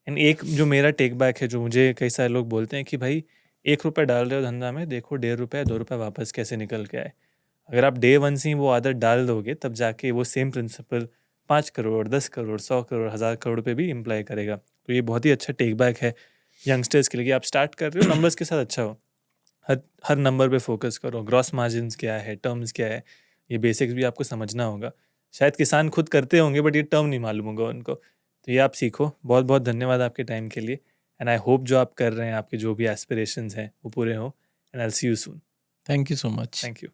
A: एंड एक जो मेरा टेक बैक है, जो मुझे कई सारे लोग बोलते हैं कि भाई 1 रुपये डाल रहे हो धंधा में, देखो 1.5 रुपये 2 रुपये वापस कैसे निकल के आए। अगर आप डे वन से ही वो आदत डाल दोगे, तब जाके वो सेम प्रिंसिपल 5 करोड़, 10 करोड़, 100 करोड़, 1000 करोड़ पे भी इम्प्लाई करेगा। तो ये बहुत ही अच्छा टेक बैक है यंगस्टर्स के लिए कि आप स्टार्ट कर रहे हो, नंबर्स के साथ अच्छा हो। हर हर नंबर पे फोकस करो। ग्रॉस मार्जिन्स क्या है, टर्म्स क्या है, ये बेसिक्स भी आपको समझना होगा। शायद किसान खुद करते होंगे, बट ये टर्म नहीं मालूम होगा उनको। तो ये आप सीखो। बहुत बहुत धन्यवाद आपके टाइम के लिए। एंड आई होप जो आप कर रहे हैं, आपके जो भी एस्पिरेशंस हैं, वो पूरे हों। And I will see you soon.
B: Thank you so much.
A: Thank you.